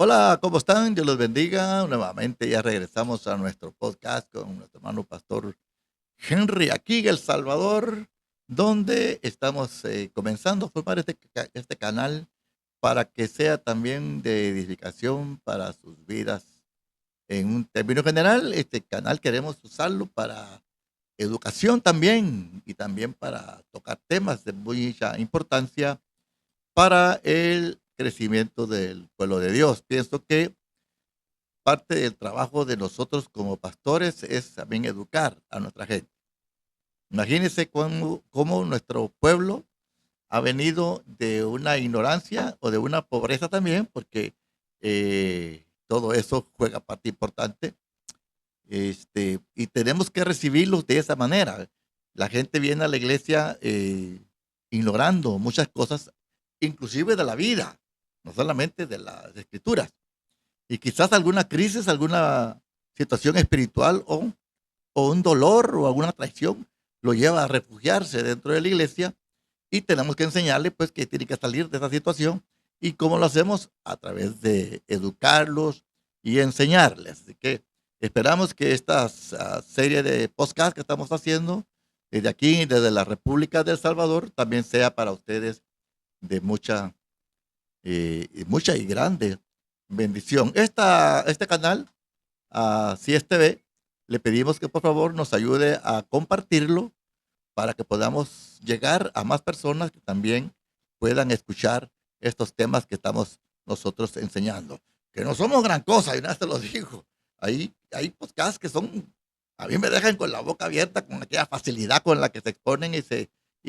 Hola, ¿cómo están? Dios los bendiga. Nuevamente ya regresamos a nuestro podcast con nuestro hermano pastor Henry aquí en El Salvador, donde estamos comenzando a formar este canal para que sea también de edificación para sus vidas. En un término general, este canal queremos usarlo para educación también y también para tocar temas de mucha importancia para el crecimiento del pueblo de Dios. Pienso que parte del trabajo de nosotros como pastores es también educar a nuestra gente. Imagínense cómo nuestro pueblo ha venido de una ignorancia o de una pobreza también, porque todo eso juega parte importante. Y tenemos que recibirlos de esa manera. La gente viene a la iglesia ignorando muchas cosas, inclusive de la vida, no solamente de las escrituras. Y quizás alguna crisis, alguna situación espiritual o un dolor o alguna traición lo lleva a refugiarse dentro de la iglesia y tenemos que enseñarle pues que tiene que salir de esa situación y cómo lo hacemos a través de educarlos y enseñarles. Así que esperamos que esta serie de podcast que estamos haciendo desde aquí, desde la República de El Salvador, también sea para ustedes de mucha y grande bendición. Este canal, CIES TV, le pedimos que por favor nos ayude a compartirlo para que podamos llegar a más personas que también puedan escuchar estos temas que estamos nosotros enseñando. Que no somos gran cosa, y nada te lo digo. Hay podcasts que son, a mí me dejan con la boca abierta, con aquella facilidad con la que se exponen y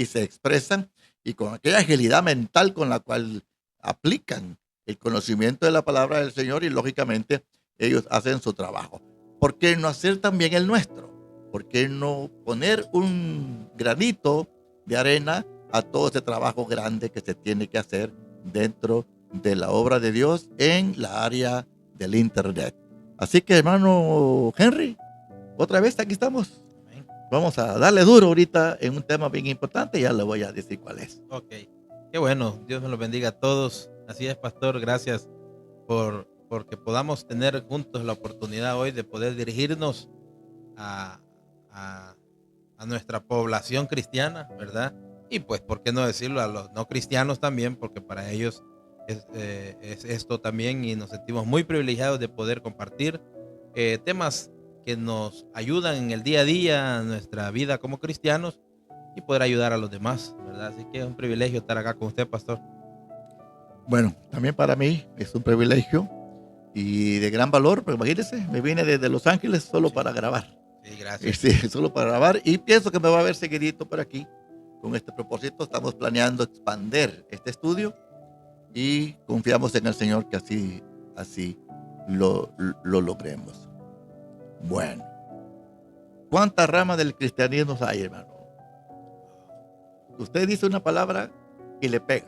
se expresan, y con aquella agilidad mental con la cual aplican el conocimiento de la palabra del Señor, y lógicamente ellos hacen su trabajo. ¿Por qué no hacer también el nuestro? ¿Por qué no poner un granito de arena a todo ese trabajo grande que se tiene que hacer dentro de la obra de Dios en la área del Internet? Así que, hermano Henry, otra vez aquí estamos. Amén. Vamos a darle duro ahorita en un tema bien importante, ya le voy a decir cuál es. Ok, qué bueno, Dios me los bendiga a todos. Así es, pastor, gracias porque podamos tener juntos la oportunidad hoy de poder dirigirnos a, a, a nuestra población cristiana, ¿verdad? Y pues, ¿por qué no decirlo a los no cristianos también? Porque para ellos es esto también y nos sentimos muy privilegiados de poder compartir temas que nos ayudan en el día a día, en nuestra vida como cristianos y poder ayudar a los demás, ¿verdad? Así que es un privilegio estar acá con usted, pastor. Bueno, también para mí es un privilegio y de gran valor, pero imagínense, me vine desde Los Ángeles solo Sí, para grabar. sí, gracias. Solo para grabar y pienso que me va a ver seguidito por aquí. Con este propósito estamos planeando expandir este estudio y confiamos en el Señor que así lo logremos. Bueno, ¿cuántas ramas del cristianismo hay, hermano? Usted dice una palabra y le pega.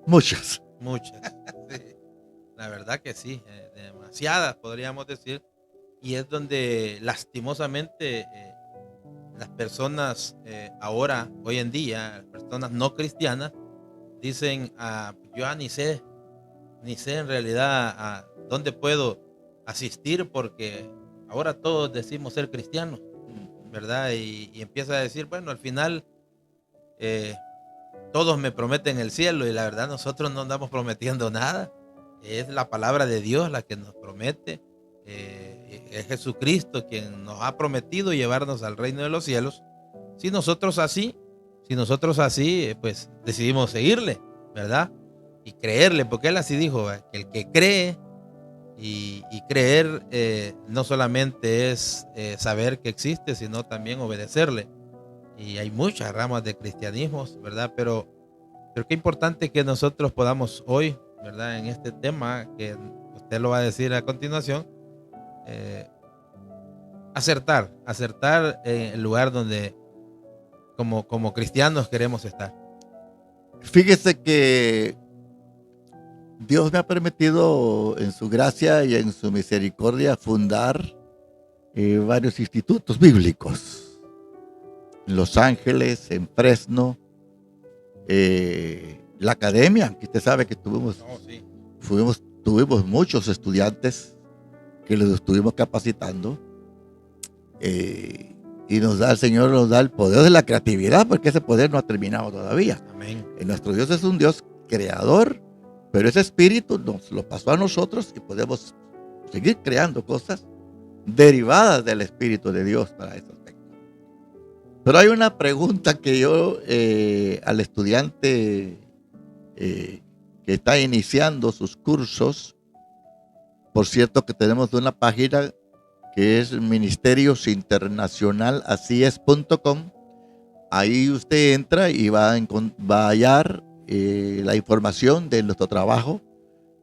Muchas. Muchas. Sí, la verdad que sí, demasiadas podríamos decir. Y es donde lastimosamente las personas ahora, hoy en día, las personas no cristianas, dicen, yo ya ni sé en realidad a dónde puedo asistir porque ahora todos decimos ser cristianos, ¿verdad? Y empieza a decir, bueno, al final eh, todos me prometen el cielo y la verdad nosotros no andamos prometiendo nada. Es la palabra de Dios la que nos promete. Es Jesucristo quien nos ha prometido llevarnos al reino de los cielos. Si nosotros así, si nosotros así, pues decidimos seguirle, ¿verdad? Y creerle, porque él así dijo, que el que cree y creer no solamente es saber que existe, sino también obedecerle. Y hay muchas ramas de cristianismo, ¿verdad? Pero qué importante que nosotros podamos hoy, ¿verdad? En este tema que usted lo va a decir a continuación, eh, acertar en el lugar donde como cristianos queremos estar. Fíjese que Dios me ha permitido en su gracia y en su misericordia fundar varios institutos bíblicos. En Los Ángeles, en Fresno, la academia, que usted sabe que No, sí. tuvimos tuvimos muchos estudiantes que los estuvimos capacitando, y el Señor nos da el poder de la creatividad, porque ese poder no ha terminado todavía. Amén. Nuestro Dios es un Dios creador, pero ese espíritu nos lo pasó a nosotros y podemos seguir creando cosas derivadas del Espíritu de Dios para ese aspecto. Pero hay una pregunta que yo al estudiante que está iniciando sus cursos, por cierto que tenemos una página que es ministeriosinternacionalasíes.com. Ahí usted entra y va a hallar la información de nuestro trabajo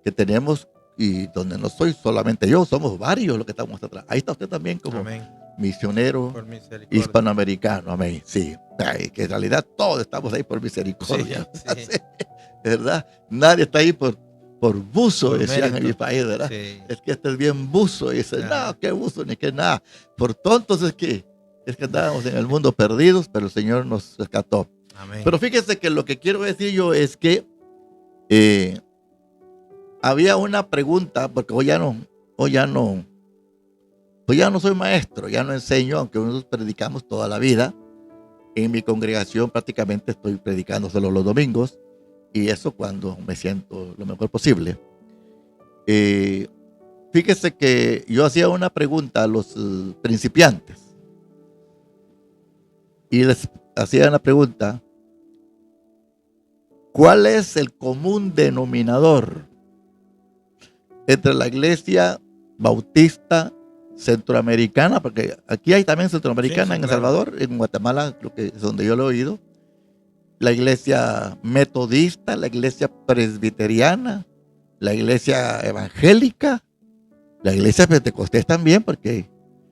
que tenemos, y donde no soy solamente yo, somos varios los que estamos atrás. Ahí está usted también como Amén. misionero Por misericordia. hispanoamericano. Amén. Sí, que en realidad todos estamos ahí por misericordia. Sí, sí. ¿Verdad? Nadie está ahí por buzo, Por decían en mérito. mi país, ¿verdad? Sí. Es que este es bien buzo. Y dice, Ajá. no, qué buzo, ni qué nada. Por tontos es que andábamos en el mundo perdidos, pero el Señor nos rescató. Amén. Pero fíjese que lo que quiero decir yo es que había una pregunta, porque hoy ya no soy maestro, ya no enseño, aunque nosotros predicamos toda la vida. En mi congregación prácticamente estoy predicando solo los domingos, y eso cuando me siento lo mejor posible. Fíjese que yo hacía una pregunta a los principiantes, y les hacía una pregunta: ¿cuál es el común denominador entre la iglesia bautista centroamericana? Porque aquí hay también centroamericana, Sí, en El claro. Salvador, en Guatemala, creo que es donde yo lo he oído. La iglesia metodista, la iglesia presbiteriana, la iglesia evangélica, la iglesia pentecostés también, porque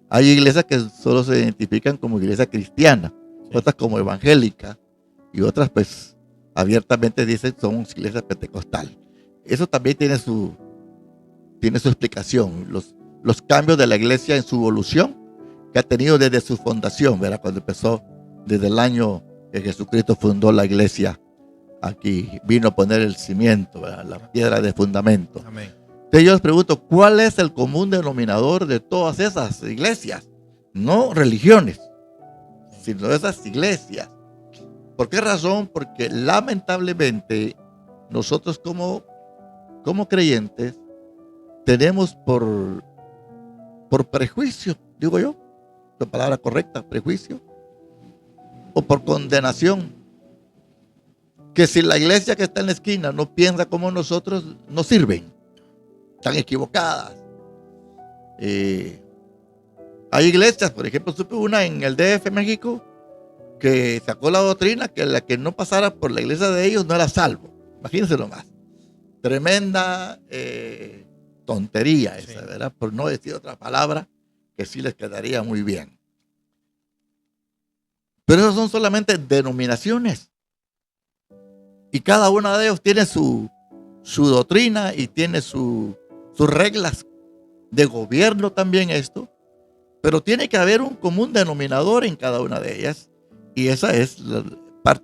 hay iglesias que solo se identifican como iglesia cristiana, Sí. otras como evangélica, y otras pues abiertamente dicen somos iglesia pentecostal. Eso también tiene su explicación, los cambios de la iglesia en su evolución que ha tenido desde su fundación, ¿verdad? Cuando empezó, desde el año que Jesucristo fundó la iglesia, aquí vino a poner el cimiento, ¿verdad? La piedra de fundamento. Amén. Entonces yo les pregunto, ¿cuál es el común denominador de todas esas iglesias? No religiones, sino esas iglesias. ¿Por qué razón? Porque lamentablemente nosotros como creyentes tenemos por prejuicio, digo yo, la palabra correcta, prejuicio, o por condenación, que si la iglesia que está en la esquina no piensa como nosotros, no sirven, están equivocadas. Hay iglesias, por ejemplo, supe una en el DF, México, que sacó la doctrina que la que no pasara por la iglesia de ellos no era salvo. Imagínense nomás. Tremenda tontería esa, Sí. ¿verdad? Por no decir otra palabra que sí les quedaría muy bien. Pero esas son solamente denominaciones. Y cada una de ellos tiene su doctrina y tiene sus reglas de gobierno también esto. Pero tiene que haber un común denominador en cada una de ellas. Y esa es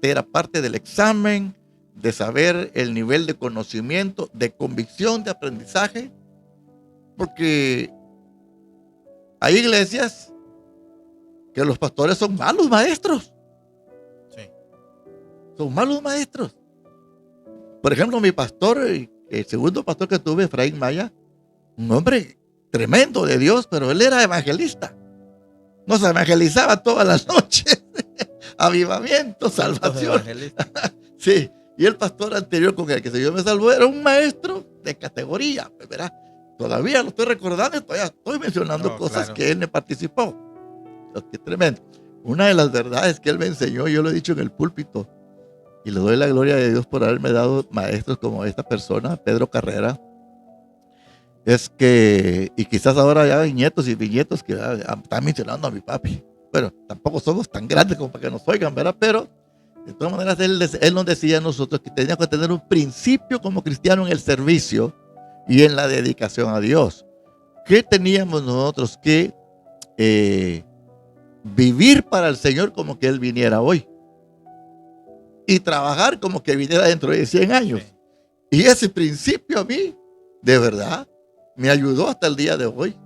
era parte del examen, de saber el nivel de conocimiento, de convicción, de aprendizaje. Porque hay iglesias que los pastores son malos maestros. Sí. Son malos maestros. Por ejemplo, mi pastor, el segundo pastor que tuve, Efraín Maya, un hombre tremendo de Dios, pero él era evangelista. Nos evangelizaba todas las noches. Avivamiento, salvación. Evangelista. Sí, y el pastor anterior con el que yo me salvó era un maestro de categoría, pues, ¿verdad? Todavía lo estoy recordando y todavía estoy mencionando cosas claro. que él me participó. Qué tremendo. Una de las verdades que él me enseñó, yo lo he dicho en el púlpito, y le doy la gloria de Dios por haberme dado maestros como esta persona, Pedro Carrera, es que, y quizás ahora ya hay nietos y bisnietos que están mencionando a mi papi. Bueno, tampoco somos tan grandes como para que nos oigan, ¿verdad? Pero de todas maneras él nos decía a nosotros que teníamos que tener un principio como cristiano en el servicio y en la dedicación a Dios. ¿Qué teníamos nosotros que vivir para el Señor como que Él viniera hoy? Y trabajar como que viniera dentro de 100 años. Sí. Y ese principio a mí De verdad, me ayudó hasta el día de hoy.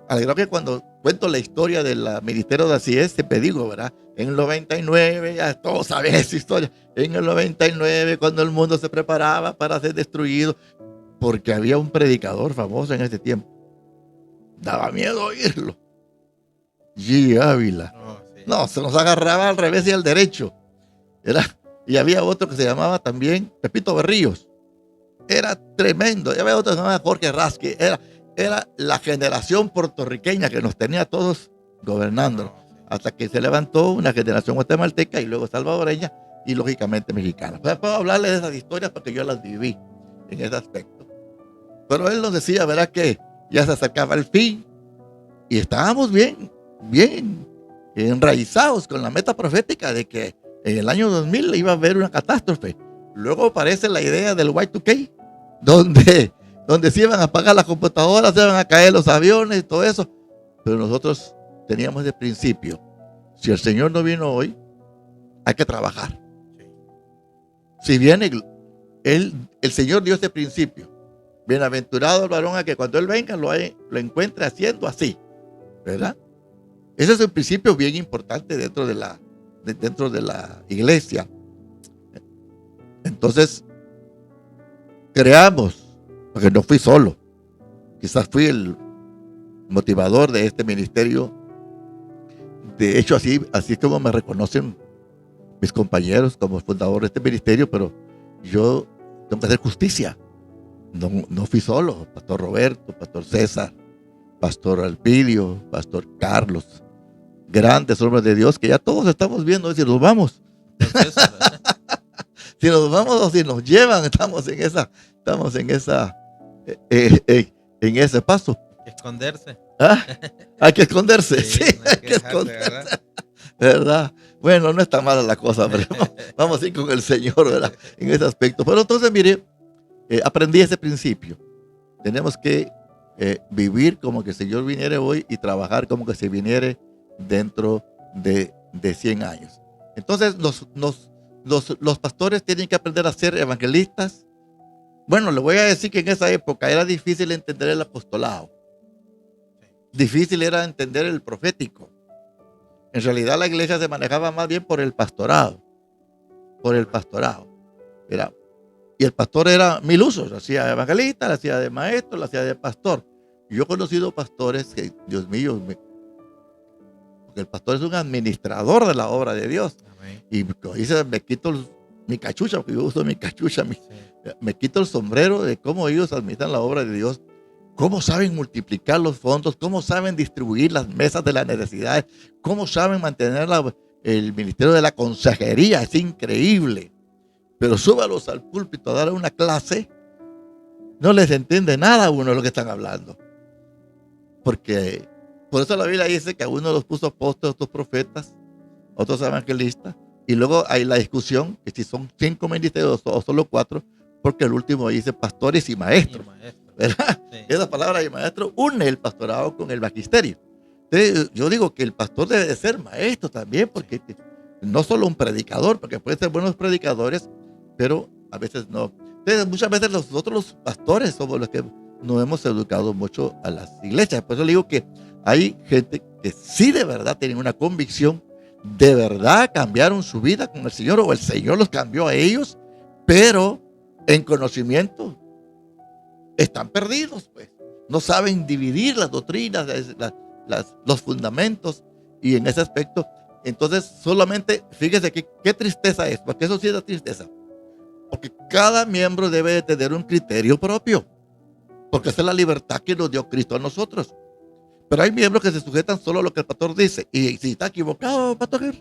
Al grado que cuando cuento la historia del Ministerio de Así siempre digo, ¿verdad? En el 99, ya todos saben esa historia. En el 99, cuando el mundo se preparaba para ser destruido, porque había un predicador famoso en ese tiempo. Daba miedo oírlo. G. Ávila. Oh, sí. No, se nos agarraba al revés y al derecho. Y había otro que se llamaba también Pepito Berríos. Era tremendo. Y había otro que se llamaba Jorge Rasque. Era la generación puertorriqueña que nos tenía a todos gobernando. No, sí. Hasta que se levantó una generación guatemalteca y luego salvadoreña y lógicamente mexicana. Pues puedo hablarles de esas historias porque yo las viví en ese aspecto. Pero él nos decía, ¿verdad? Que ya se acercaba el fin y estábamos bien enraizados con la meta profética de que en el año 2000 iba a haber una catástrofe. Luego aparece la idea del Y2K, donde se iban a apagar las computadoras, se iban a caer los aviones y todo eso. Pero nosotros teníamos de principio, si el Señor no vino hoy, hay que trabajar. Si viene, el Señor dio ese principio. Bienaventurado el varón a que cuando Él venga lo encuentre haciendo así, ¿verdad? Ese es un principio bien importante dentro de la iglesia. Entonces, creamos, porque no fui solo, quizás fui el motivador de este ministerio. De hecho, así como me reconocen mis compañeros como fundador de este ministerio, pero yo tengo que hacer justicia. No fui solo, Pastor Roberto, Pastor César, Pastor Alpidio, Pastor Carlos, grandes hombres de Dios que ya todos estamos viendo si nos vamos. Si nos vamos o si nos llevan, estamos en ese paso. Hay que esconderse. ¿Ah? Hay que esconderse, sí, No hay que esconderse, ¿verdad? Bueno, no está mala la cosa, pero vamos a ir con el Señor, ¿verdad? En ese aspecto. Pero entonces, mire, aprendí ese principio. Tenemos que vivir como que el Señor viniere hoy y trabajar como que se viniere dentro de 100 años. Entonces, los pastores tienen que aprender a ser evangelistas. Bueno, le voy a decir que en esa época era difícil entender el apostolado. Difícil era entender el profético. En realidad la iglesia se manejaba más bien por el pastorado. Y el pastor era mil usos. Lo hacía de evangelista, lo hacía de maestro, lo hacía de pastor. Yo he conocido pastores que, Dios mío, porque el pastor es un administrador de la obra de Dios. Amén. Y como dice, me quito mi cachucha, porque yo uso mi cachucha, me quito el sombrero de cómo ellos administran la obra de Dios, cómo saben multiplicar los fondos, cómo saben distribuir las mesas de las necesidades, cómo saben mantener el ministerio de la consejería. Es increíble. Pero súbalos al púlpito a dar una clase, no les entiende nada a uno de lo que están hablando. Porque por eso la Biblia dice que a uno los puso apóstoles, otros profetas, otros evangelistas, y luego hay la discusión que si son 5 ministerios o solo 4, porque el último dice pastores y maestros. ¿Verdad? Sí. Esa palabra de maestro une el pastorado con el magisterio. Entonces, yo digo que el pastor debe de ser maestro también, porque no solo un predicador, porque pueden ser buenos predicadores, pero a veces no. Entonces, muchas veces nosotros los pastores somos los que no hemos educado mucho a las iglesias. Por eso le digo que hay gente que sí de verdad tienen una convicción, de verdad cambiaron su vida con el Señor, o el Señor los cambió a ellos, pero en conocimiento están perdidos, pues. No saben dividir las doctrinas, los fundamentos, y en ese aspecto, entonces solamente, fíjese que qué tristeza es, porque eso sí es la tristeza, porque cada miembro debe de tener un criterio propio, porque esa es la libertad que nos dio Cristo a nosotros. Pero hay miembros que se sujetan solo a lo que el pastor dice, y si está equivocado, pastor,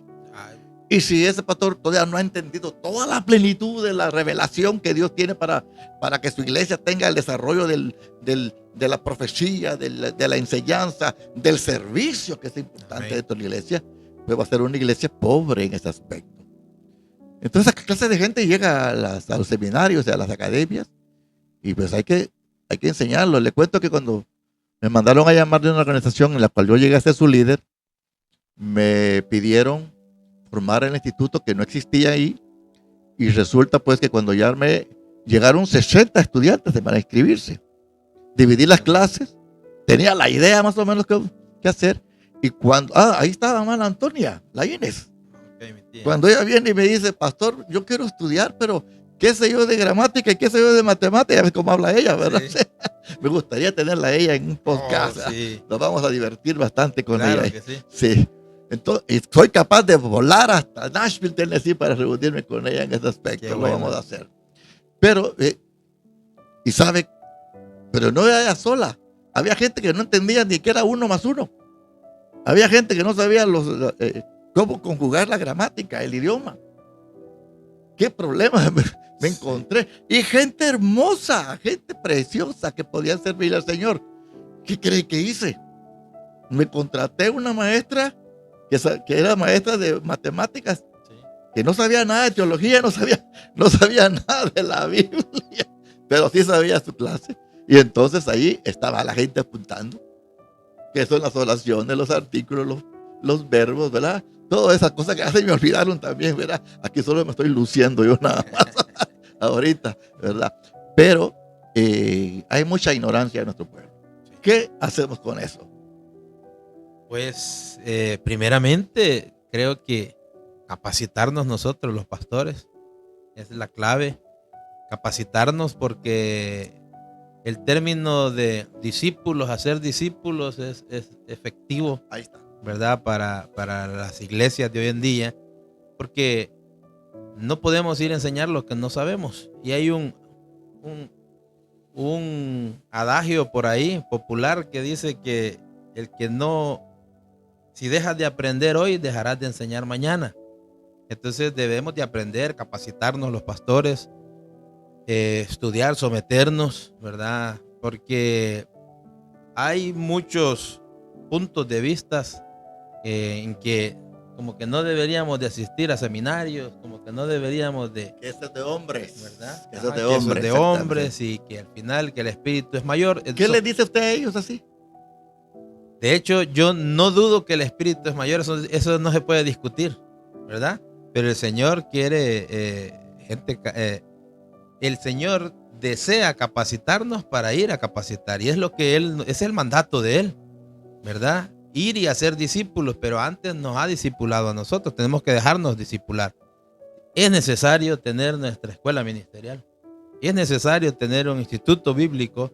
y si ese pastor todavía no ha entendido toda la plenitud de la revelación que Dios tiene para que su iglesia tenga el desarrollo de la profecía, de la enseñanza, del servicio, que es importante dentro de la iglesia, pues va a ser una iglesia pobre en ese aspecto. Entonces, esa clase de gente llega a los seminarios, a las academias, y pues hay que enseñarlo. Le cuento que cuando me mandaron a llamar de una organización en la cual yo llegué a ser su líder, me pidieron formar el instituto que no existía ahí, y resulta pues que cuando ya llegaron 60 estudiantes para inscribirse, dividí las clases, tenía la idea más o menos qué hacer. Y cuando, ahí estaba hermana Antonia, la Inés. Ok, mi tía. Cuando ella viene y me dice, pastor, yo quiero estudiar, pero qué sé yo de gramática y qué sé yo de matemática, ya ves cómo habla ella, ¿verdad? Sí. Me gustaría tenerla a ella en un podcast. Oh, sí. Nos vamos a divertir bastante con Claro ella. que sí. Sí. Entonces, y soy capaz de volar hasta Nashville, Tennessee para reunirme con ella en ese aspecto. Qué Lo bueno. vamos a hacer. Pero, y sabe, pero no era ella sola. Había gente que no entendía ni que era 1 más 1. Había gente que no sabía cómo conjugar la gramática, el idioma. Qué problema me encontré. Y gente hermosa, gente preciosa que podía servir al Señor. ¿Qué cree que hice? Me contraté una maestra que era maestra de matemáticas, Sí. que no sabía nada de teología, no sabía nada de la Biblia, pero sí sabía su clase. Y entonces ahí estaba la gente apuntando, que son las oraciones, los artículos, los verbos, ¿verdad? Todas esas cosas que ya se me olvidaron también, ¿verdad? Aquí solo me estoy luciendo yo nada más ahorita, ¿verdad? Pero hay mucha ignorancia en nuestro pueblo. ¿Qué hacemos con eso? Pues primeramente creo que capacitarnos nosotros los pastores es la clave. Capacitarnos porque el término de discípulos, hacer discípulos es efectivo, Ahí está. ¿verdad? Para las iglesias de hoy en día, porque no podemos ir a enseñar lo que no sabemos. Y hay un adagio por ahí popular que dice que el que no, si dejas de aprender hoy, dejarás de enseñar mañana. Entonces debemos de aprender, capacitarnos los pastores, estudiar, someternos, ¿verdad? Porque hay muchos puntos de vista en que como que no deberíamos de asistir a seminarios, como que no deberíamos de... Que eso es de hombres. ¿Verdad? Que eso es de Que eso hombres. es de hombres y que al final que el espíritu es mayor. ¿Qué le dice usted a ellos así? De hecho, yo no dudo que el espíritu es mayor, eso no se puede discutir, ¿verdad? Pero el Señor quiere el Señor desea capacitarnos para ir a capacitar, y es lo que es el mandato de Él, ¿verdad? Ir y hacer discípulos, pero antes nos ha discipulado a nosotros, tenemos que dejarnos discipular. Es necesario tener nuestra escuela ministerial, es necesario tener un instituto bíblico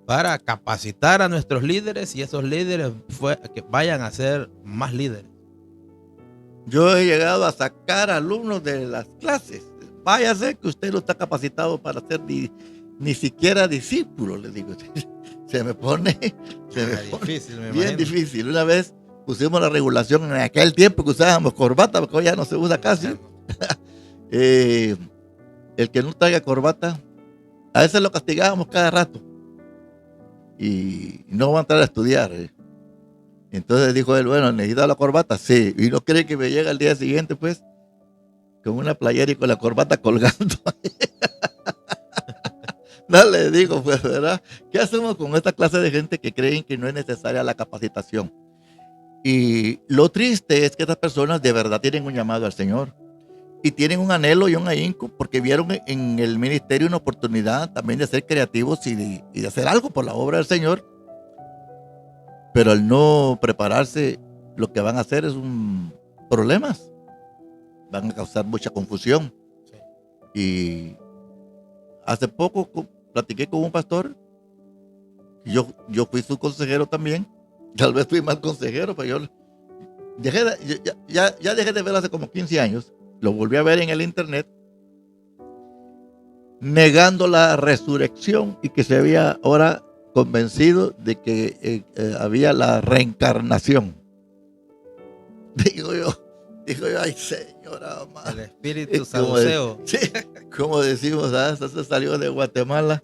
para capacitar a nuestros líderes y esos líderes que vayan a ser más líderes. Yo he llegado a sacar alumnos de las clases. Váyase que usted no está capacitado para ser ni siquiera discípulo, le digo. Se me pone Difícil, me bien imagino. difícil. Una vez pusimos la regulación en aquel tiempo que usábamos corbata, porque hoy ya no se usa casi. El que no traiga corbata, a veces lo castigábamos cada rato. Y no va a entrar a estudiar. Entonces dijo él, bueno, ¿necesita la corbata? Sí. Y no cree que me llega al día siguiente, pues, con una playera y con la corbata colgando. No le digo, pues, ¿verdad? ¿Qué hacemos con esta clase de gente que creen que no es necesaria la capacitación? Y lo triste es que estas personas de verdad tienen un llamado al Señor. Y tienen un anhelo y un ahínco porque vieron en el ministerio una oportunidad también de ser creativos y de hacer algo por la obra del Señor. Pero al no prepararse, lo que van a hacer es problemas. Van a causar mucha confusión. Sí. Y hace poco platiqué con un pastor. Yo fui su consejero también. Tal vez fui mal consejero, pero ya dejé de verlo hace como 15 años. Lo volví a ver en el internet, negando la resurrección y que se había ahora convencido de que había la reencarnación. Digo yo, ay señora, el espíritu saduceo. Sí, como decimos, se salió de Guatemala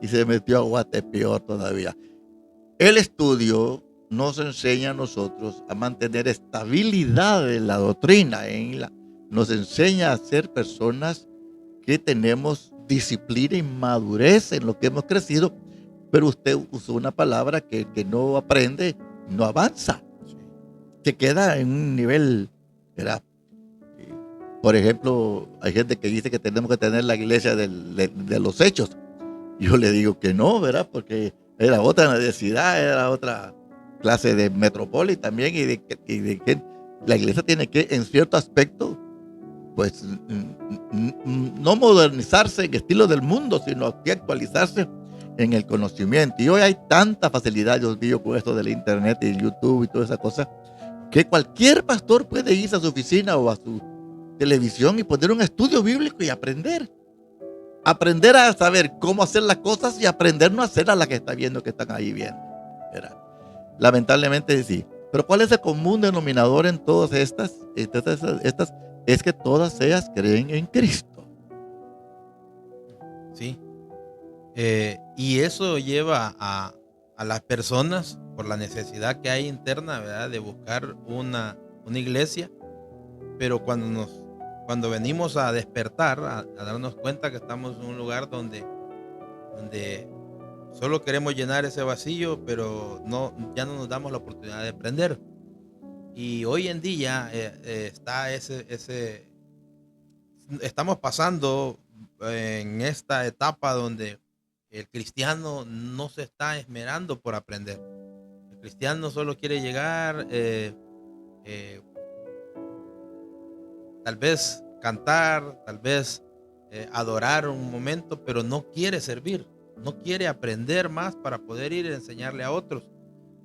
y se metió a Guatepeor todavía. El estudio nos enseña a nosotros a mantener estabilidad en la doctrina, nos enseña a ser personas que tenemos disciplina y madurez en lo que hemos crecido, pero usted usó una palabra que no aprende, no avanza. Se queda en un nivel, ¿verdad? Por ejemplo, hay gente que dice que tenemos que tener la iglesia de los hechos. Yo le digo que no, ¿verdad? Porque era otra necesidad, era otra clase de metrópoli también, y de que la iglesia tiene que, en cierto aspecto, pues no modernizarse en estilo del mundo, sino que actualizarse en el conocimiento. Y hoy hay tanta facilidad, Dios mío, con esto del internet y YouTube y toda esa cosa, que cualquier pastor puede irse a su oficina o a su televisión y poner un estudio bíblico y aprender. Aprender a saber cómo hacer las cosas y aprender no a hacer a las que está viendo que están ahí viendo. ¿Verdad? Lamentablemente sí. Pero ¿cuál es el común denominador en todas estas? Es que todas ellas creen en Cristo. Sí. Y eso lleva a las personas, por la necesidad que hay interna, ¿verdad?, de buscar una iglesia. Pero cuando venimos a despertar, a darnos cuenta que estamos en un lugar donde solo queremos llenar ese vacío, pero ya no nos damos la oportunidad de aprender. Y hoy en día está estamos pasando en esta etapa donde el cristiano no se está esmerando por aprender. El cristiano solo quiere llegar, tal vez cantar, tal vez adorar un momento, pero no quiere servir, no quiere aprender más para poder ir a enseñarle a otros.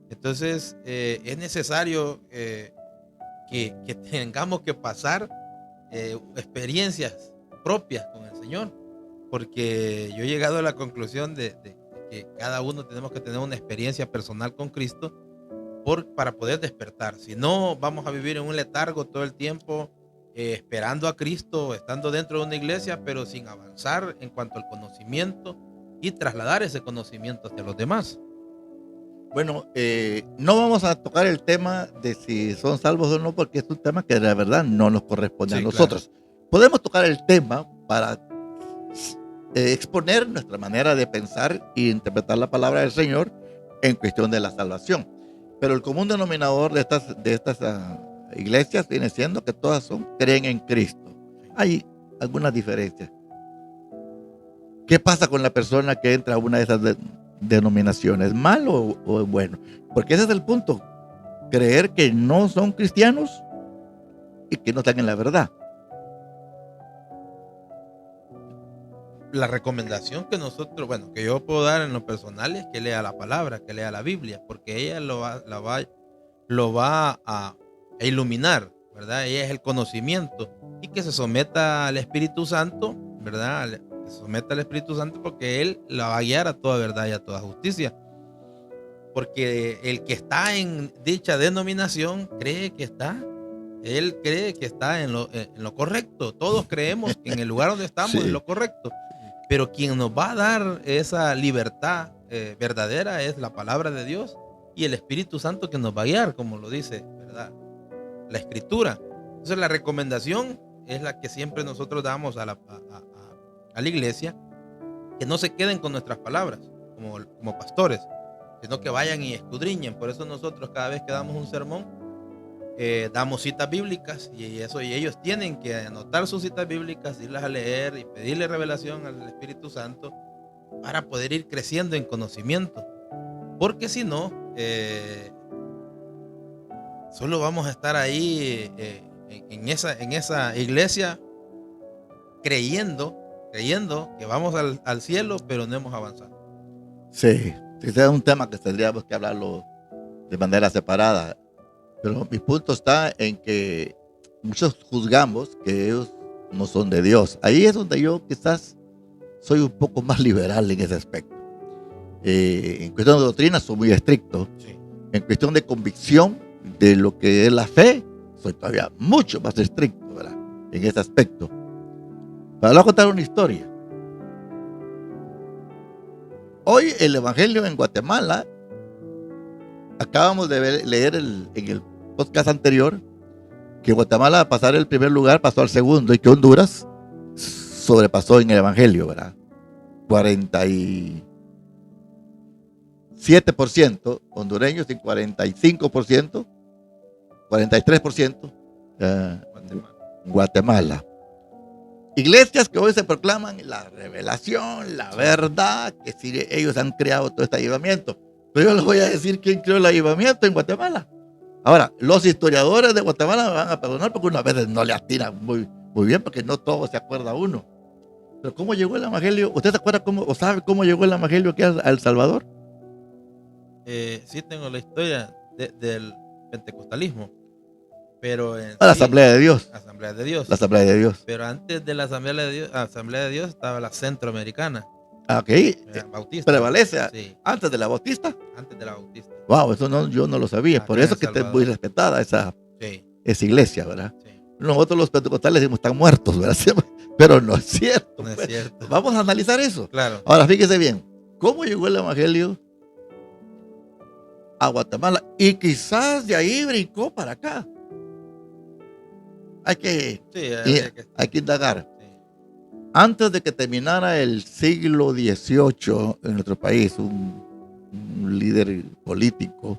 Entonces es necesario que tengamos que pasar experiencias propias con el Señor, porque yo he llegado a la conclusión de que cada uno tenemos que tener una experiencia personal con Cristo para poder despertar. Si no, vamos a vivir en un letargo todo el tiempo, esperando a Cristo, estando dentro de una iglesia, pero sin avanzar en cuanto al conocimiento y trasladar ese conocimiento hacia los demás. Bueno, no vamos a tocar el tema de si son salvos o no, porque es un tema que la verdad no nos corresponde a nosotros. Claro. Podemos tocar el tema para exponer nuestra manera de pensar e interpretar la palabra del Señor en cuestión de la salvación. Pero el común denominador de estas iglesias viene siendo que todas creen en Cristo. Hay algunas diferencias. ¿Qué pasa con la persona que entra a una de esas denominaciones? ¿Malo o bueno? Porque ese es el punto. Creer que no son cristianos y que no están en la verdad. La recomendación que yo puedo dar en lo personal es que lea la palabra, que lea la Biblia, porque ella lo va a iluminar, ¿verdad? Ella es el conocimiento, y que se someta al Espíritu Santo, ¿verdad? Que se someta al Espíritu Santo, porque Él la va a guiar a toda verdad y a toda justicia. Porque el que está en dicha denominación cree que está en lo correcto. Todos creemos que en el lugar donde estamos sí, es lo correcto. Pero quien nos va a dar esa libertad verdadera es la palabra de Dios y el Espíritu Santo, que nos va a guiar, como lo dice, ¿verdad?, la Escritura. Entonces la recomendación es la que siempre nosotros damos a la iglesia, que no se queden con nuestras palabras como pastores, sino que vayan y escudriñen. Por eso nosotros, cada vez que damos un sermón, damos citas bíblicas, y ellos tienen que anotar sus citas bíblicas, irlas a leer y pedirle revelación al Espíritu Santo para poder ir creciendo en conocimiento, porque si no, solo vamos a estar ahí en esa iglesia creyendo que vamos al cielo, pero no hemos avanzado. Sí, ese es un tema que tendríamos que hablarlo de manera separada. Pero mi punto está en que muchos juzgamos que ellos no son de Dios. Ahí es donde yo quizás soy un poco más liberal en ese aspecto. En cuestión de doctrina soy muy estricto. Sí. En cuestión de convicción de lo que es la fe, soy todavía mucho más estricto, ¿verdad?, en ese aspecto. Pero les voy a contar una historia. Hoy el Evangelio en Guatemala, acabamos de leer en el podcast anterior que Guatemala, a pasar el primer lugar, pasó al segundo, y que Honduras sobrepasó en el Evangelio, ¿verdad? 47% hondureños y 45%, 43% Guatemala. Iglesias que hoy se proclaman la revelación, la verdad, que si ellos han creado todo este avivamiento. Pero yo les voy a decir quién creó el avivamiento en Guatemala. Ahora, los historiadores de Guatemala me van a perdonar porque uno a veces no le atinan muy bien porque no todo se acuerda uno. Pero ¿cómo llegó el evangelio? ¿Usted se acuerda cómo, o sabe cómo llegó el evangelio aquí a El Salvador? Sí tengo la historia del pentecostalismo, pero en A la sí, Asamblea de Dios. Asamblea de Dios. La Asamblea de Dios. Pero antes de la Asamblea de Dios estaba la Centroamericana. Ok. Bautista. Prevalece Sí, antes de la Bautista. antes de la Bautista. Wow, eso no, yo no lo sabía. Acá Por en eso El que es Salvador. muy respetada esa Sí, iglesia, ¿verdad? sí. Nosotros los pentecostales decimos están muertos, ¿verdad? Pero no es cierto. No es pues. cierto. Vamos a analizar eso. Claro. Ahora, fíjese bien, ¿cómo llegó el evangelio a Guatemala? Y quizás de ahí brincó para acá. Hay que, Sí, hay que indagar. sí. Antes de que terminara el siglo XVIII en nuestro país, un líder político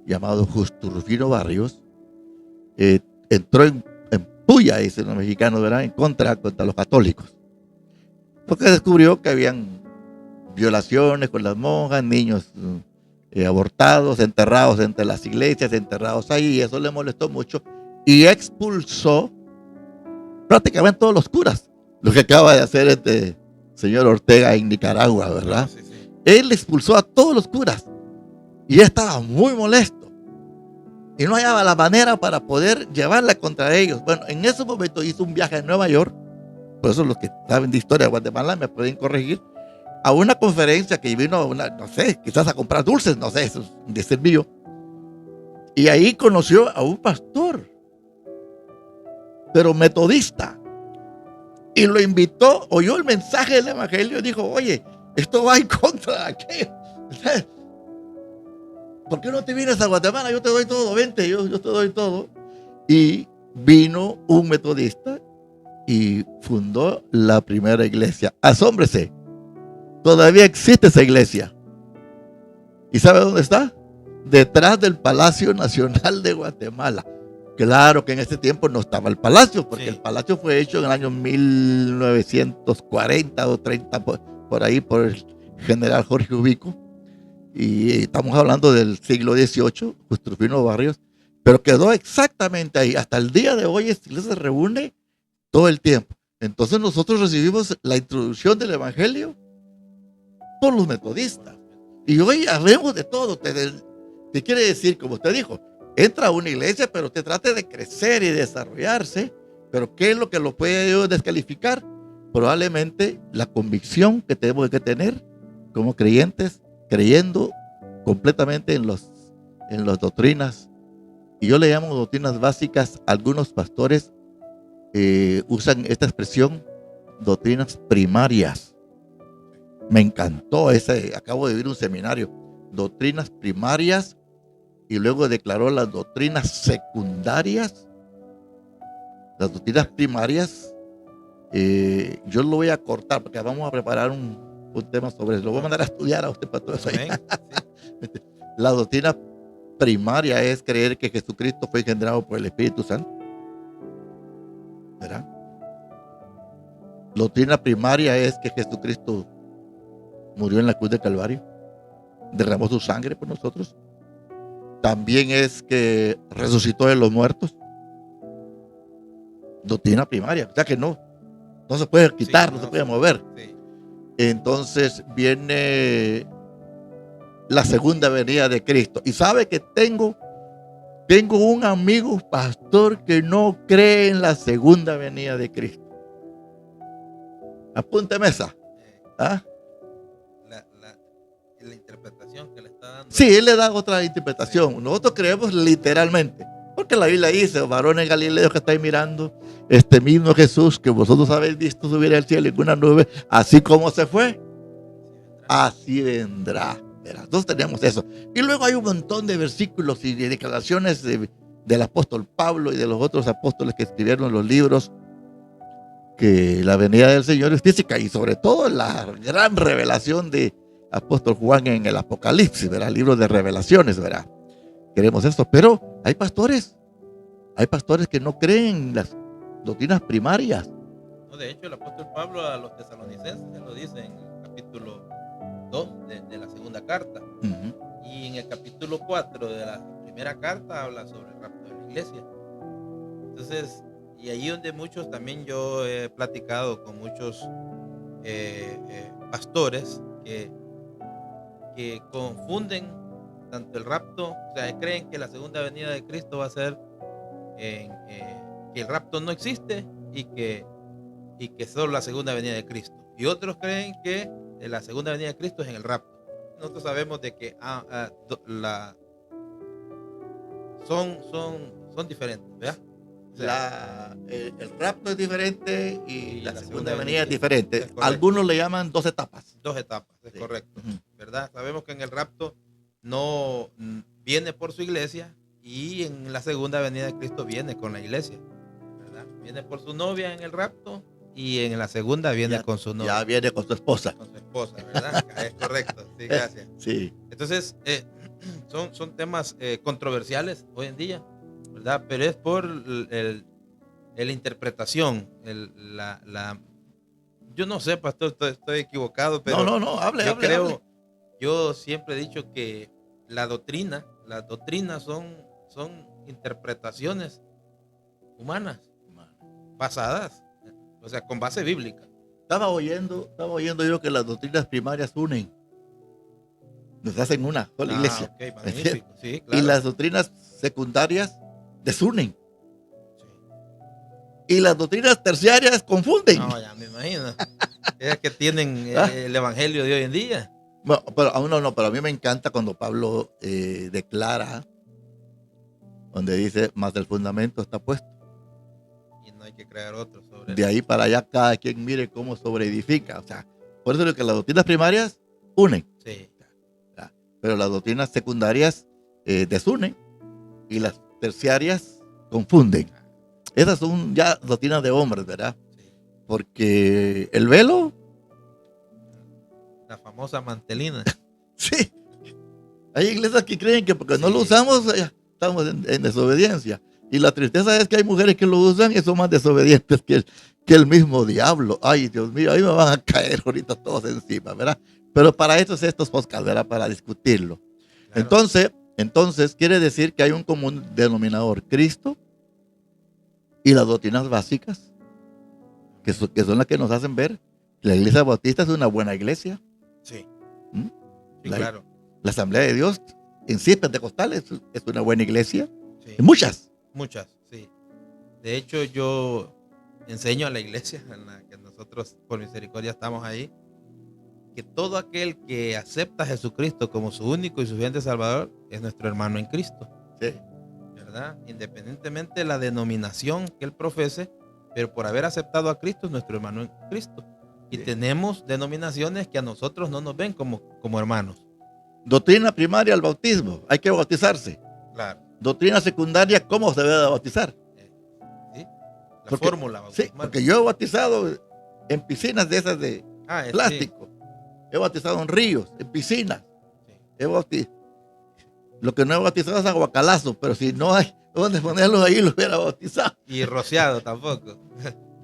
llamado Justo Rufino Barrios entró en puya, dicen los mexicanos, ¿verdad? Contra los católicos. Porque descubrió que habían violaciones con las monjas, niños abortados, enterrados entre las iglesias, enterrados ahí, y eso le molestó mucho. Y expulsó prácticamente todos los curas, lo que acaba de hacer este señor Ortega en Nicaragua, ¿verdad? Sí, sí. Él expulsó a todos los curas y él estaba muy molesto y no hallaba la manera para poder llevarla contra ellos. Bueno, en ese momento hizo un viaje a Nueva York, por eso los que saben de historia de Guatemala me pueden corregir, a una conferencia que vino, no sé, quizás a comprar dulces, no sé, eso es de ser mío. Y ahí conoció a un pastor, pero metodista, y lo invitó, oyó el mensaje del evangelio y dijo, oye, esto va en contra de aquello. ¿Por qué no te vienes a Guatemala? Yo te doy todo, vente, yo te doy todo. Y vino un metodista y fundó la primera iglesia. Asómbrese, todavía existe esa iglesia. ¿Y sabe dónde está? Detrás del Palacio Nacional de Guatemala. Claro que en ese tiempo no estaba el palacio, porque Sí. el palacio fue hecho en el año 1940 o 30, por ahí, por el general Jorge Ubico. Y estamos hablando del siglo XVIII, Justo Rufino Barrios, pero quedó exactamente ahí. Hasta el día de hoy esta iglesia se reúne todo el tiempo. Entonces nosotros recibimos la introducción del evangelio por los metodistas. Y hoy hablemos de todo. ¿Qué quiere decir? Como usted dijo, entra a una iglesia, pero usted trate de crecer y desarrollarse. Pero ¿qué es lo que lo puede descalificar? Probablemente la convicción que tenemos que tener como creyentes, creyendo completamente en las doctrinas. Y yo le llamo doctrinas básicas. Algunos pastores usan esta expresión, doctrinas primarias. Me encantó ese, acabo de vivir un seminario, doctrinas primarias, y luego declaró las doctrinas secundarias. Las doctrinas primarias, yo lo voy a cortar porque vamos a preparar un tema sobre eso. Lo voy a mandar a estudiar a usted para todo eso. La doctrina primaria es creer que Jesucristo fue engendrado por el Espíritu Santo, ¿verdad? La doctrina primaria es que Jesucristo murió en la cruz del Calvario, derramó su sangre por nosotros. También es que resucitó de los muertos. Doctrina primaria, o sea que no se puede quitar, sí, no se puede mover. Sí. Entonces viene la segunda venida de Cristo. Y sabe que tengo un amigo pastor que no cree en la segunda venida de Cristo. Apúnteme esa. ¿Ah? La interpretación que le está dando. Sí, él le da otra interpretación. Nosotros creemos literalmente. Porque la Biblia dice, varones galileos que estáis mirando, este mismo Jesús que vosotros habéis visto subir al cielo en una nube, así como se fue, así vendrá. Entonces tenemos eso. Y luego hay un montón de versículos y de declaraciones del apóstol Pablo y de los otros apóstoles que escribieron los libros, que la venida del Señor es física, y sobre todo la gran revelación de apóstol Juan en el Apocalipsis, ¿verdad? El libro de revelaciones, ¿verdad? Queremos esto, pero hay pastores que no creen en las doctrinas primarias. de hecho, el apóstol Pablo a los tesalonicenses lo dice en el capítulo 2 de la segunda carta. Ujú. Y en el capítulo 4 de la primera carta habla sobre el rapto de la iglesia. Entonces, y ahí donde muchos, también yo he platicado con muchos pastores que confunden tanto el rapto, o sea, creen que la segunda venida de Cristo va a ser que el rapto no existe y que solo la segunda venida de Cristo. Y otros creen que la segunda venida de Cristo es en el rapto. Nosotros sabemos de que son diferentes, ¿verdad? O sea, El rapto es diferente y y la la segunda segunda venida venida es es diferente. correcto. Algunos le llaman dos etapas. Dos etapas, es Sí. correcto, Ujú. ¿verdad? Sabemos que en el rapto no viene por su iglesia, y en la segunda venida de Cristo viene con la iglesia, ¿verdad? Viene por su novia en el rapto, y en la segunda viene Ya, con su novia, ya viene con su esposa. con su esposa, ¿verdad? Es correcto, sí, gracias. Sí. Entonces, son temas controversiales hoy en día, ¿verdad? Pero es por la interpretación, yo no sé, pastor, estoy equivocado, No, pero no, no, hable, yo hable, creo, hable. yo siempre he dicho que las doctrinas son interpretaciones humanas, basadas, o sea, con base bíblica. Estaba oyendo yo que las doctrinas primarias unen, nos hacen una sola iglesia. Ok, ¿Me entiendes? magnífico, sí, Y claro. las doctrinas secundarias desunen. Sí. Y las doctrinas terciarias confunden. No, ya me imagino. Es que tienen ¿Ah? el evangelio de hoy en día. Bueno, pero pero a mí me encanta cuando Pablo declara, donde dice, más del fundamento está puesto. Y no hay que crear otro sobre De él. ahí para allá cada quien mire cómo sobreedifica. O sea, por eso es que las doctrinas primarias unen, Sí, pero las doctrinas secundarias desunen y las terciarias confunden. Esas son ya doctrinas de hombres, ¿verdad? sí. Porque el velo, La famosa mantelina. sí, hay iglesias que creen que porque no lo Sí. usamos ya estamos en desobediencia. Y la tristeza es que hay mujeres que lo usan y son más desobedientes que el mismo diablo. Ay, Dios mío, ahí me van a caer ahorita todos encima, ¿verdad? Pero para eso es estos podcasts, ¿verdad? Para discutirlo. Claro. Entonces quiere decir que hay un común denominador, Cristo y las doctrinas básicas, que son las que nos hacen ver que la iglesia bautista es una buena iglesia. Sí, ¿Mm? sí, La, claro. la Asamblea de Dios en sí pentecostal es una buena iglesia. Sí. Y muchas. Muchas, sí. De hecho, yo enseño a la iglesia en la que nosotros, por misericordia, estamos ahí, que todo aquel que acepta a Jesucristo como su único y suficiente Salvador es nuestro hermano en Cristo, Sí. ¿verdad? Independientemente de la denominación que él profese, pero por haber aceptado a Cristo es nuestro hermano en Cristo. Y Sí. tenemos denominaciones que a nosotros no nos ven como hermanos. Doctrina primaria al bautismo, hay que bautizarse. Claro. Doctrina secundaria, ¿cómo se debe de bautizar? ¿Sí? La Porque- fórmula Sí, bautismal. porque yo he bautizado en piscinas de esas de Sí. plástico. He bautizado en ríos, en piscinas. Sí. Lo que no he bautizado es aguacalazo, pero si no hay dónde ponerlos ahí, lo hubiera bautizado. Y rociado tampoco.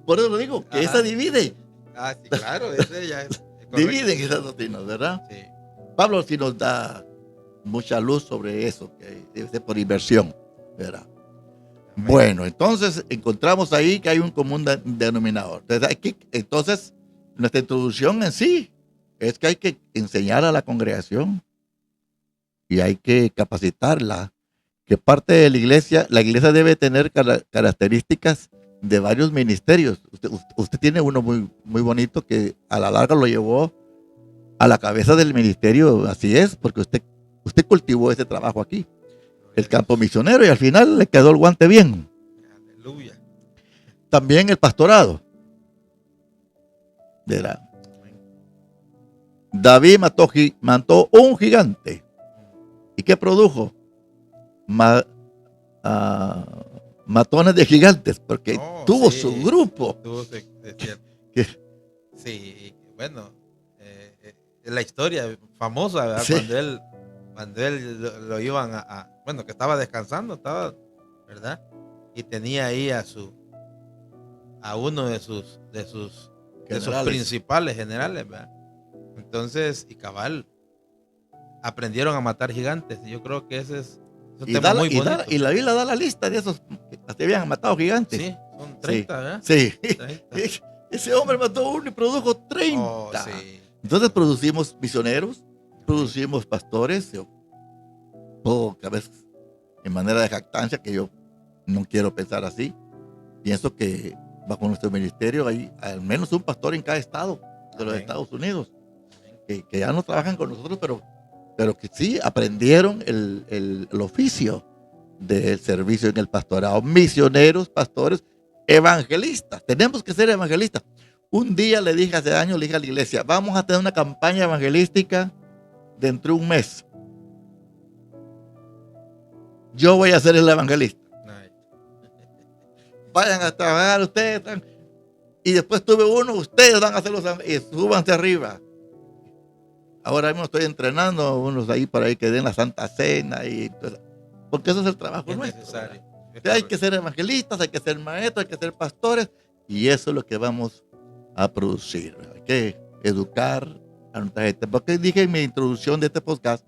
Por eso lo digo, que Ajá. esa divide. Sí, claro, ese ya es correcto. Dividen esas doctrinas, ¿verdad? Sí. Pablo sí nos da mucha luz sobre eso, que debe ser por inversión, ¿verdad? Amén. Bueno, entonces encontramos ahí que hay un común denominador. Entonces, nuestra introducción en sí es que hay que enseñar a la congregación y hay que capacitarla, que parte de la iglesia debe tener características de varios ministerios. Usted tiene uno muy, muy bonito que a la larga lo llevó a la cabeza del ministerio, así es, porque usted cultivó ese trabajo aquí, el campo misionero, y al final le quedó el guante bien. Aleluya. También el pastorado. ¿Verdad? David mató un gigante. ¿Y qué produjo? Matones de gigantes, porque tuvo Sí, su grupo. es cierto. Que- Sí, bueno, la historia famosa, ¿verdad? Sí. Cuando él lo iban bueno, que estaba descansando, ¿verdad? Y tenía ahí a a uno de sus Generales. principales generales, ¿verdad? Entonces, y cabal, aprendieron a matar gigantes. Y yo creo que ese es un tema muy bonito. Y la Biblia da la lista de esos que hasta habían matado gigantes. Sí, son 30, ¿verdad? Sí. 30. Ese hombre mató uno y produjo 30. Oh, sí. Entonces producimos misioneros, producimos pastores, todo a veces en manera de jactancia, que yo no quiero pensar así. Pienso que bajo nuestro ministerio hay al menos un pastor en cada estado de los Estados Unidos, que ya no trabajan con nosotros, pero que sí aprendieron el oficio del servicio en el pastorado. Misioneros, pastores, evangelistas. Tenemos que ser evangelistas. Un día le dije hace años, le dije a la iglesia, vamos a tener una campaña evangelística dentro de un mes. Yo voy a ser el evangelista. Vayan a trabajar ustedes. Y después tuve uno, ustedes van a hacer los y súbanse arriba. Ahora mismo estoy entrenando a unos ahí para que den la Santa Cena. Porque eso es el trabajo nuestro. Necesario. Hay que ser evangelistas, hay que ser maestros, hay que ser pastores. Y eso es lo que vamos a producir. Hay que educar a nuestra gente. Porque dije en mi introducción de este podcast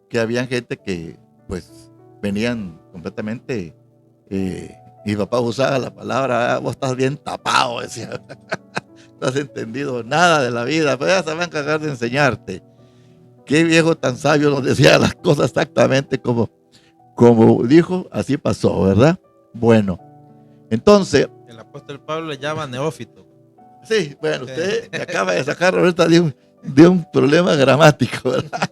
que había gente que pues venían completamente... mi papá usaba la palabra, vos estás bien tapado, decía. No has entendido nada de la vida, pero ya se van a encargar de enseñarte. Qué viejo tan sabio nos decía las cosas exactamente como dijo, así pasó, ¿verdad? Bueno, entonces... El apóstol Pablo le llama neófito. Sí, bueno, usted me acaba de sacar ahorita de un problema gramático, ¿verdad?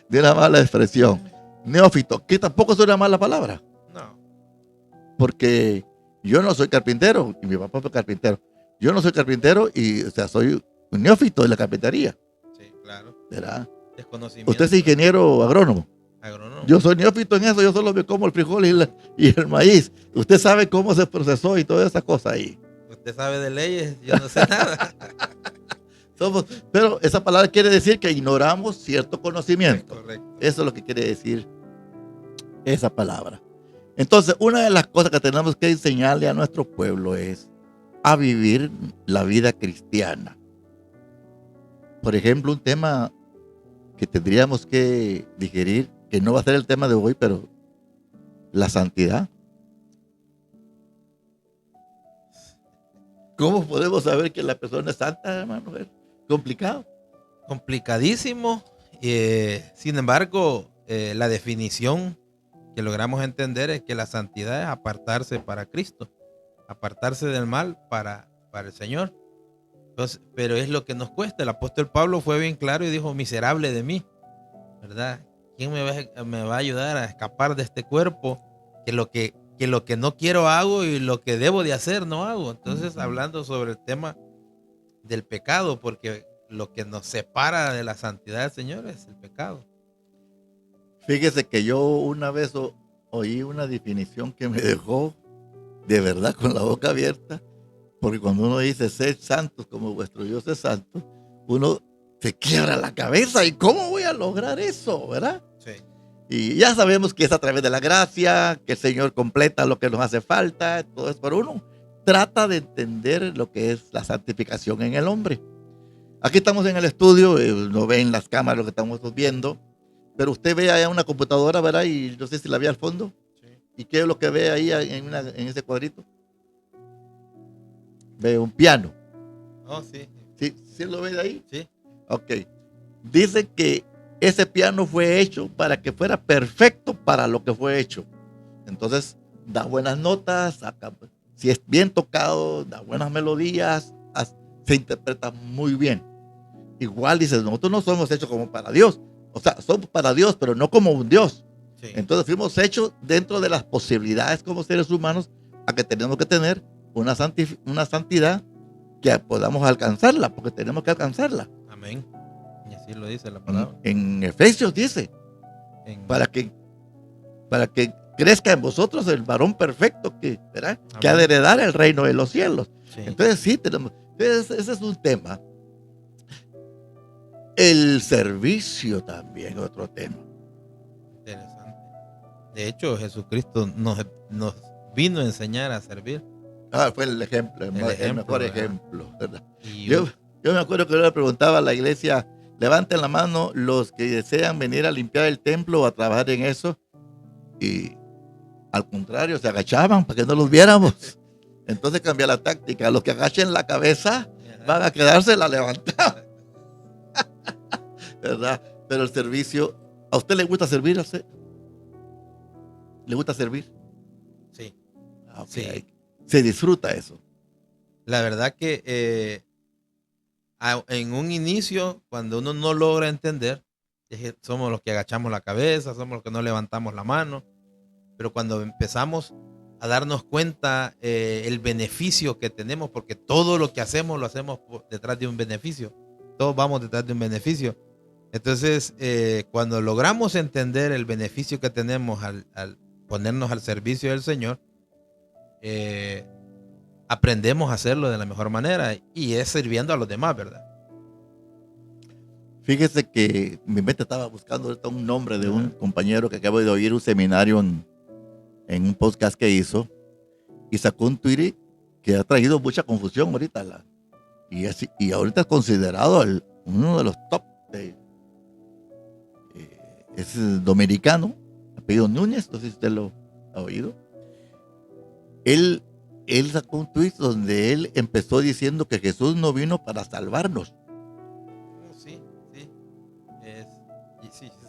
De una mala expresión. Neófito, que tampoco es una mala palabra. No. Porque yo no soy carpintero, y mi papá fue carpintero. Yo no soy carpintero y, o sea, soy un neófito de la carpintería. Sí, claro. ¿Verdad? Desconocimiento. Usted es ingeniero agrónomo. Agrónomo. Yo soy neófito en eso, yo solo me como el frijol y el maíz. Usted sabe cómo se procesó y toda esa cosa ahí. Usted sabe de leyes, yo no sé nada. Pero esa palabra quiere decir que ignoramos cierto conocimiento. Es correcto. Eso es lo que quiere decir esa palabra. Entonces, una de las cosas que tenemos que enseñarle a nuestro pueblo es a vivir la vida cristiana. Por ejemplo, un tema que tendríamos que digerir, que no va a ser el tema de hoy, pero la santidad. ¿Cómo podemos saber que la persona es santa, hermano? Es complicado. Complicadísimo. Sin embargo, la definición que logramos entender es que la santidad es apartarse para Cristo, apartarse del mal para el Señor. Entonces, pero es lo que nos cuesta. El apóstol Pablo fue bien claro y dijo, miserable de mí, ¿verdad? ¿Quién me va a ayudar a escapar de este cuerpo? Que lo que no quiero hago y lo que debo de hacer no hago. Entonces, hablando sobre el tema del pecado, porque lo que nos separa de la santidad del Señor es el pecado. Fíjese que yo una vez oí una definición que me dejó de verdad con la boca abierta, porque cuando uno dice sed santos como vuestro Dios es santo, uno se quiebra la cabeza. ¿Y cómo voy a lograr eso, verdad? Sí. Y ya sabemos que es a través de la gracia, que el Señor completa lo que nos hace falta, todo eso, pero uno trata de entender lo que es la santificación en el hombre. Aquí estamos en el estudio, no ven las cámaras lo que estamos viendo, pero usted ve allá una computadora, ¿verdad? Y no sé si la ve al fondo. Sí. ¿Y qué es lo que ve ahí en ese cuadrito? Ve un piano. Oh, sí. ¿Sí lo ve de ahí? Sí. Ok. Dice que ese piano fue hecho para que fuera perfecto para lo que fue hecho. Entonces, da buenas notas, si es bien tocado, da buenas melodías, se interpreta muy bien. Igual dice, nosotros no somos hechos como para Dios. O sea, somos para Dios, pero no como un Dios. Sí. Entonces fuimos hechos dentro de las posibilidades como seres humanos a que tenemos que tener una santidad que podamos alcanzarla, porque tenemos que alcanzarla. Amén. Y así lo dice la palabra. En Efesios dice, para que crezca en vosotros el varón perfecto que ha de heredar el reino de los cielos. Sí. Entonces sí, tenemos, ese es un tema. El servicio también, otro tema. Interesante. De hecho, Jesucristo nos vino a enseñar a servir. Fue el ejemplo, el mejor ¿verdad? ejemplo, ¿verdad? Y Yo me acuerdo que yo le preguntaba a la iglesia, levanten la mano los que desean venir a limpiar el templo o a trabajar en eso. Y al contrario, se agachaban para que no los viéramos. Entonces cambié la táctica. Los que agachen la cabeza van a quedarse la levantada, ¿verdad? Pero el servicio, ¿a usted le gusta servir? ¿Le gusta servir? sí, Okay. Sí. Se disfruta eso. La verdad que en un inicio, cuando uno no logra entender, somos los que agachamos la cabeza, somos los que no levantamos la mano, pero cuando empezamos a darnos cuenta el beneficio que tenemos, porque todo lo que hacemos lo hacemos detrás de un beneficio, todos vamos detrás de un beneficio. Entonces, cuando logramos entender el beneficio que tenemos al ponernos al servicio del Señor, aprendemos a hacerlo de la mejor manera y es sirviendo a los demás, ¿verdad? Fíjese que mi mente estaba buscando ahorita un nombre de un compañero que acabo de oír un seminario en un podcast que hizo y sacó un tweet que ha traído mucha confusión ahorita. Y ahorita es considerado uno de los top. Es dominicano, apellido Núñez, no sé si usted lo ha oído. Él sacó un tweet donde él empezó diciendo que Jesús no vino para salvarnos. Sí,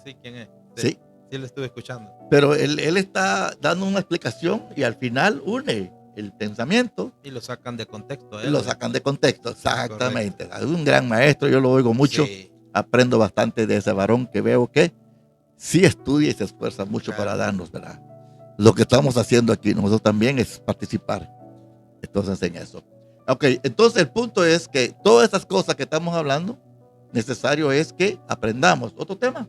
sí, ¿quién es? Sí. Sí, lo estuve escuchando. Pero él está dando una explicación y al final une el pensamiento. Y lo sacan de contexto. Lo sacan de contexto, exactamente. Es un gran maestro, yo lo oigo mucho. Sí. Aprendo bastante de ese varón que veo que sí estudia y se esfuerza mucho para darnos, ¿verdad? Lo que estamos haciendo aquí nosotros también es participar. Entonces en eso. Ok, entonces el punto es que todas estas cosas que estamos hablando, necesario es que aprendamos. Otro tema,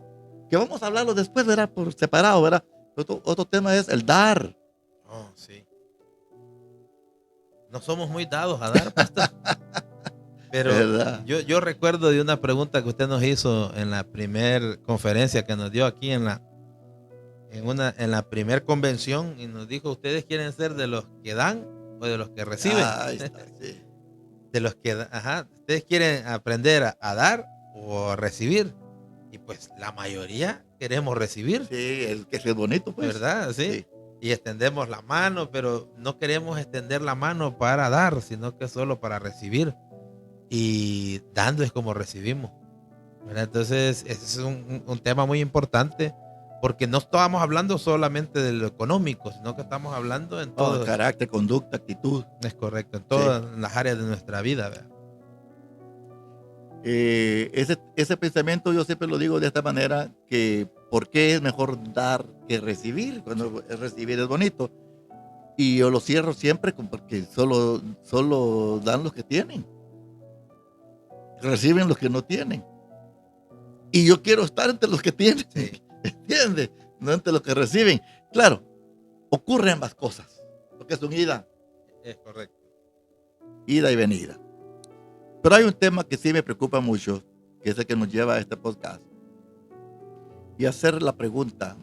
que vamos a hablarlo después, ¿verdad? Por separado, ¿verdad? Otro tema es el dar. Oh, sí. No somos muy dados a dar, pastor. Pero yo recuerdo de una pregunta que usted nos hizo en la primera conferencia que nos dio aquí en la primera convención y nos dijo, ¿ustedes quieren ser de los que dan o de los que reciben? Ahí está, sí. De los que, ¿ustedes quieren aprender a dar o a recibir? Y pues la mayoría queremos recibir. Sí, el que es bonito, pues. ¿Verdad? Sí. Y extendemos la mano, pero no queremos extender la mano para dar, sino que solo para recibir. Y dando es como recibimos, ¿verdad? Entonces, ese es un tema muy importante, porque no estamos hablando solamente de lo económico, sino que estamos hablando en todo. Carácter, conducta, actitud. Es correcto, en todas las áreas de nuestra vida, ¿verdad? Ese pensamiento yo siempre lo digo de esta manera, que ¿por qué es mejor dar que recibir? Cuando recibir es bonito. Y yo lo cierro siempre porque solo dan los que tienen. Reciben los que no tienen. Y yo quiero estar entre los que tienen. Sí. ¿Entiendes? No entre los que reciben. Claro, ocurren ambas cosas. Porque es un ida. Es correcto. Ida y venida. Pero hay un tema que sí me preocupa mucho, que es el que nos lleva a este podcast. Y hacer la pregunta,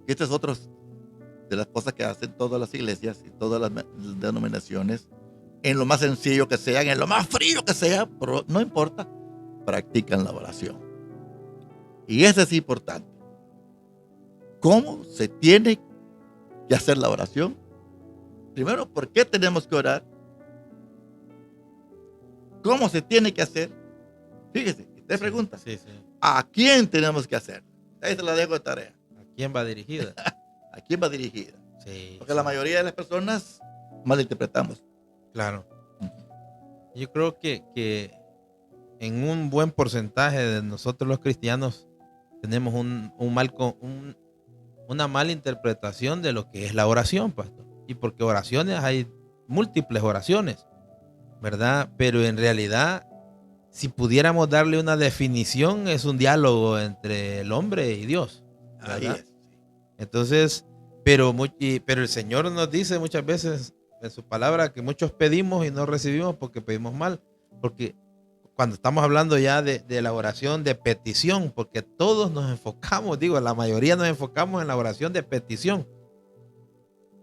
que esta es otra de las cosas que hacen todas las iglesias y todas las denominaciones, en lo más sencillo que sea, en lo más frío que sea, pero no importa, practican la oración. Y eso es importante. ¿Cómo se tiene que hacer la oración? Primero, ¿por qué tenemos que orar? ¿Cómo se tiene que hacer? Fíjese, usted pregunta. Sí. ¿A quién tenemos que hacer? Ahí se la dejo de tarea. ¿A quién va dirigida? ¿A quién va dirigida? Sí. Porque la mayoría de las personas malinterpretamos. Claro. Yo creo que en un buen porcentaje de nosotros los cristianos tenemos una mala interpretación de lo que es la oración, pastor. Y porque oraciones hay múltiples oraciones, ¿verdad? Pero en realidad, si pudiéramos darle una definición, es un diálogo entre el hombre y Dios, ¿verdad? Ahí es. Entonces, pero el Señor nos dice muchas veces en su palabra que muchos pedimos y no recibimos porque pedimos mal. Porque cuando estamos hablando ya de la oración de petición, porque todos nos enfocamos, la mayoría nos enfocamos en la oración de petición,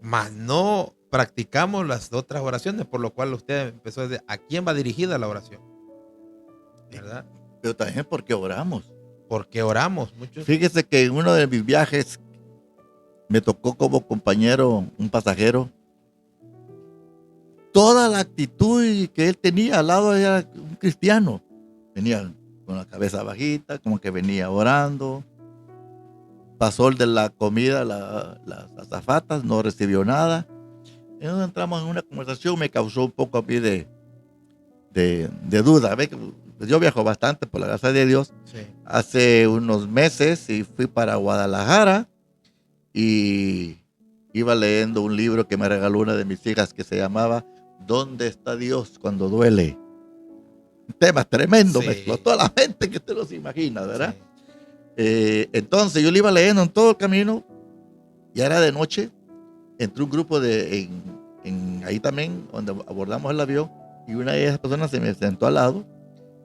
mas no practicamos las otras oraciones, por lo cual usted empezó a decir, ¿a quién va dirigida la oración? ¿Verdad? Pero también porque oramos. Porque oramos mucho. Fíjese que en uno de mis viajes me tocó como compañero un pasajero. Toda la actitud que él tenía al lado era un cristiano. Venía con la cabeza bajita, como que venía orando. Pasó el de la comida, las azafatas, no recibió nada. Entonces entramos en una conversación, me causó un poco a mí de duda. ¿Ve? Pues yo viajo bastante, por la gracia de Dios. Sí. Hace unos meses y fui para Guadalajara y iba leyendo un libro que me regaló una de mis hijas que se llamaba ¿Dónde está Dios cuando duele? Un tema tremendo, Sí. me explotó la mente, que usted no se imagina, ¿verdad? Sí. Entonces yo lo iba leyendo en todo el camino, ya era de noche, entró un grupo ahí también, donde abordamos el avión, y una de esas personas se me sentó al lado,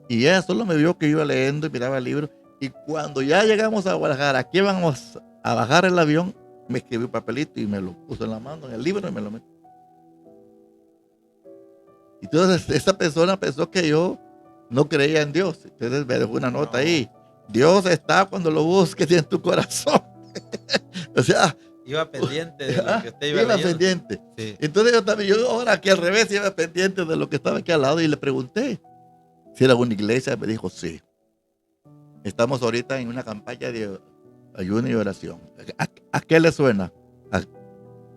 y ella solo me vio que yo iba leyendo y miraba el libro, y cuando ya llegamos a Guadalajara, aquí vamos a bajar el avión, me escribió un papelito y me lo puso en la mano, en el libro, y me lo metió. Entonces esa persona pensó que yo no creía en Dios, entonces me dejó una nota ahí. Dios está cuando lo busques en tu corazón. O sea, Iba pendiente de lo que usted iba leyendo. pendiente. Sí. Entonces yo ahora aquí al revés iba pendiente de lo que estaba aquí al lado y le pregunté si era una iglesia. Me dijo sí. Estamos ahorita en una campaña de ayuno y oración. ¿A qué le suena? ¿A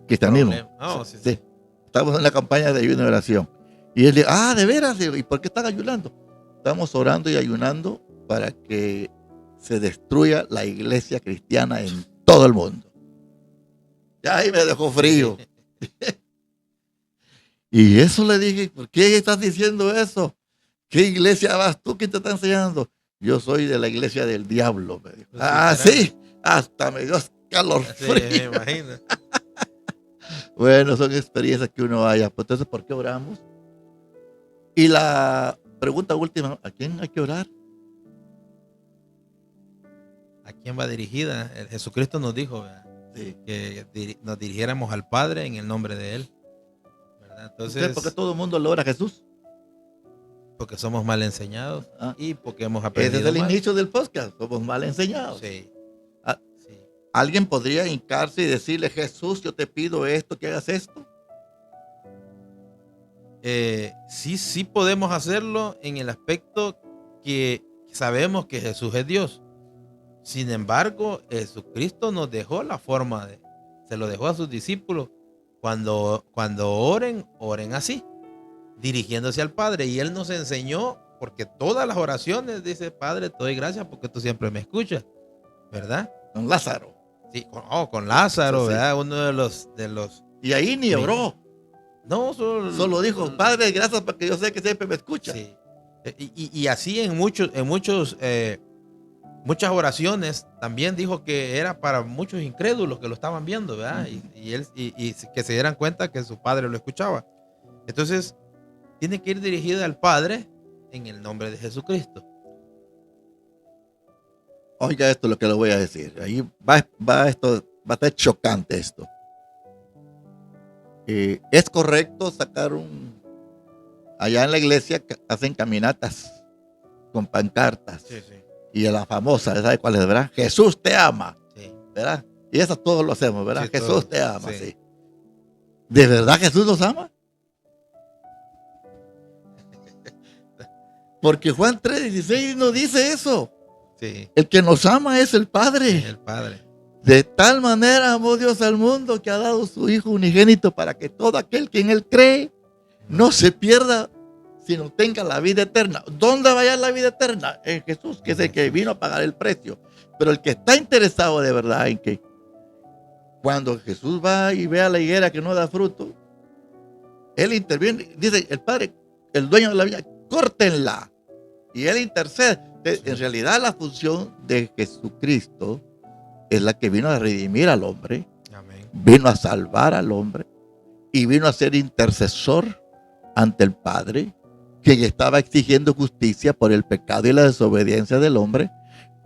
cristianismo? Oh, sí. Sí. Estamos en una campaña de ayuno y oración. Y él dijo, de veras, ¿y por qué están ayunando? Estamos orando y ayunando para que se destruya la iglesia cristiana en todo el mundo. Ya ahí me dejó frío. Y eso le dije, ¿por qué estás diciendo eso? ¿Qué iglesia vas tú? ¿Quién te está enseñando? Yo soy de la iglesia del diablo, me dijo. Sí, hasta me dio escalofrío. Sí, me imagino. Bueno, son experiencias que uno haya. Pues entonces, ¿por qué oramos? Y la pregunta última, ¿a quién hay que orar? ¿A quién va dirigida? El Jesucristo nos dijo, ¿verdad? Sí. Que nos dirigiéramos al Padre en el nombre de Él, ¿verdad? Entonces, ¿Por qué todo el mundo lo ora a Jesús? Porque somos mal enseñados y porque hemos Ese aprendido es el mal. inicio del podcast, somos mal enseñados. Sí. Sí. ¿Alguien podría hincarse y decirle, Jesús, yo te pido esto, que hagas esto? Sí podemos hacerlo en el aspecto que sabemos que Jesús es Dios. Sin embargo, Jesucristo nos dejó la forma se lo dejó a sus discípulos. Cuando oren así, dirigiéndose al Padre. Y Él nos enseñó, porque todas las oraciones dice, Padre, te doy gracias porque tú siempre me escuchas, ¿verdad? Con Lázaro. Sí, con Lázaro, Sí. ¿verdad? Uno de los Y ahí ni oró. No, solo dijo, Padre, gracias porque yo sé que siempre me escucha. Sí. Y así en muchas oraciones también dijo que era para muchos incrédulos que lo estaban viendo, ¿verdad? Y que se dieran cuenta que su Padre lo escuchaba. Entonces, tiene que ir dirigida al Padre en el nombre de Jesucristo. Oiga esto lo que le voy a decir. Ahí va a estar chocante esto. Es correcto sacar allá en la iglesia hacen caminatas con pancartas. Sí. Y la famosa, ¿sabe cuál es, verdad? Jesús te ama. Sí. ¿Verdad? Y eso todos lo hacemos, ¿verdad? Sí, Jesús todos. te ama, Sí. sí. ¿De verdad Jesús nos ama? Porque Juan 3:16 nos dice eso. Sí. El que nos ama es el Padre. El Padre. De tal manera amó Dios al mundo que ha dado su Hijo unigénito para que todo aquel que en Él cree no se pierda, sino tenga la vida eterna. ¿Dónde va a hallar la vida eterna? En Jesús, que es el que vino a pagar el precio. Pero el que está interesado de verdad en que cuando Jesús va y ve a la higuera que no da fruto, Él interviene, dice el Padre, el dueño de la viña, córtenla. Y Él intercede. En realidad la función de Jesucristo es la que vino a redimir al hombre, Amén. vino a salvar al hombre y vino a ser intercesor ante el Padre, quien estaba exigiendo justicia por el pecado y la desobediencia del hombre.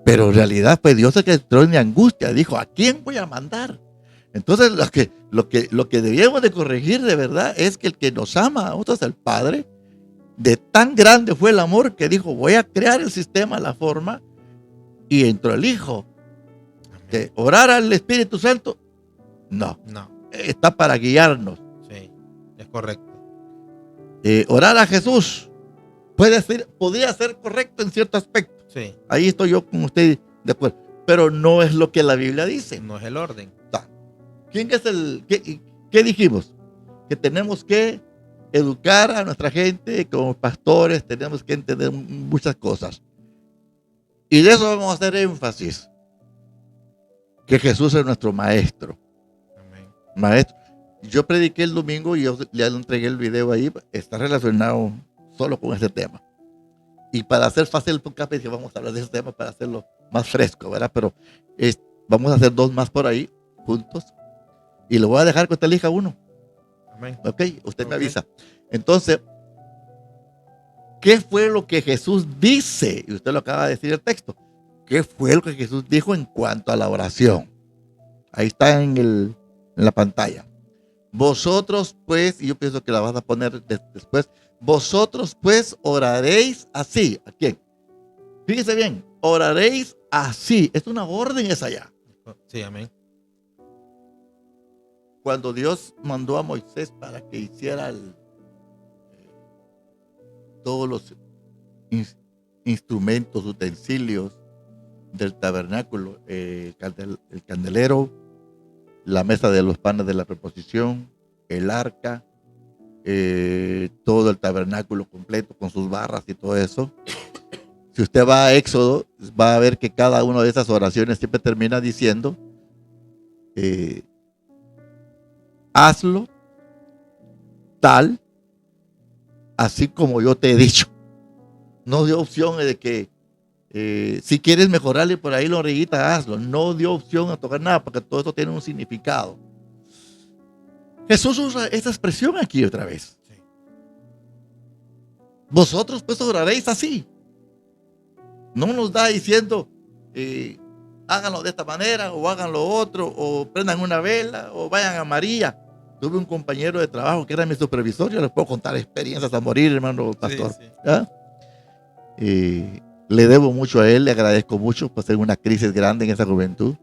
Pero en realidad fue Dios el que entró en angustia. Dijo, ¿a quién voy a mandar? Entonces, lo que debíamos de corregir de verdad es que el que nos ama a nosotros, el Padre, de tan grande fue el amor que dijo, voy a crear el sistema, la forma, y entró el Hijo. Que orar al Espíritu Santo, no, está para guiarnos. Sí, es correcto. Orar a Jesús podría ser correcto en cierto aspecto. Sí. Ahí estoy yo con usted de acuerdo, pero no es lo que la Biblia dice. No es el orden. ¿Quién es qué dijimos? Que tenemos que educar a nuestra gente como pastores, tenemos que entender muchas cosas. Y de eso vamos a hacer énfasis. Que Jesús es nuestro maestro. Amén. Maestro. Yo prediqué el domingo y yo ya le entregué el video ahí. Está relacionado solo con este tema. Y para hacer fácil el podcast, dije, vamos a hablar de este tema para hacerlo más fresco, ¿verdad? Pero vamos a hacer 2 más por ahí, juntos. Y lo voy a dejar que usted elija uno. Amén. Ok, usted me avisa. Entonces, ¿qué fue lo que Jesús dice? Y usted lo acaba de decir el texto. ¿Qué fue lo que Jesús dijo en cuanto a la oración? Ahí está en la pantalla. Vosotros pues, y yo pienso que la vas a poner después, vosotros pues oraréis así. ¿A quién? Fíjese bien, oraréis así. Es una orden esa ya. Sí, amén. Cuando Dios mandó a Moisés para que hiciera todos los instrumentos, utensilios del tabernáculo, el candelero, la mesa de los panes de la preposición, el arca, todo el tabernáculo completo con sus barras y todo eso. Si usted va a Éxodo, va a ver que cada una de esas oraciones siempre termina diciendo, hazlo tal, así como yo te he dicho. No dio opción de que si quieres mejorarle por ahí la orillita, hazlo. No dio opción a tocar nada, porque todo eso tiene un significado. Jesús usa esta expresión aquí otra vez. Sí. Vosotros pues oraréis así. No nos da diciendo, háganlo de esta manera, o hagan lo otro, o prendan una vela, o vayan a María. Tuve un compañero de trabajo que era mi supervisor, yo les puedo contar experiencias a morir, hermano pastor. Sí, sí. ¿Ah? Le debo mucho a él, le agradezco mucho por ser una crisis grande en esa juventud.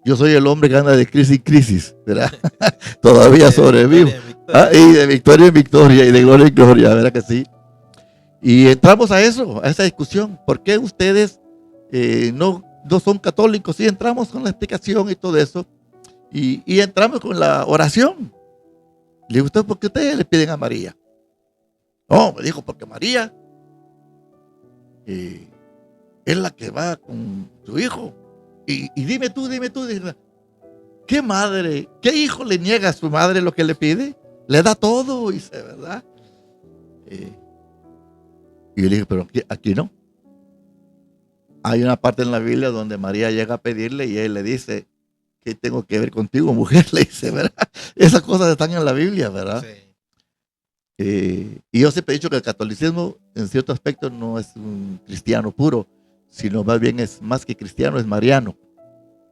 Yo soy el hombre que anda de crisis en crisis, ¿verdad? Todavía sobrevivo. Y de victoria en victoria y de gloria en gloria, ¿verdad que sí? Y entramos a eso, a esa discusión. ¿Por qué ustedes no son católicos? Sí, entramos con la explicación y todo eso. Y entramos con la oración. Le digo, ¿usted por qué ustedes le piden a María? No, me dijo, porque María es la que va con su hijo. Y dime tú, ¿qué madre, qué hijo le niega a su madre lo que le pide? Le da todo, dice, ¿verdad? Y yo le dije, pero aquí no. Hay una parte en la Biblia donde María llega a pedirle y él le dice, ¿qué tengo que ver contigo, mujer? Le dice, ¿verdad? Esas cosas están en la Biblia, ¿verdad? Sí. Y yo siempre he dicho que el catolicismo, en cierto aspecto, no es un cristiano puro, sino más bien es más que cristiano, es mariano,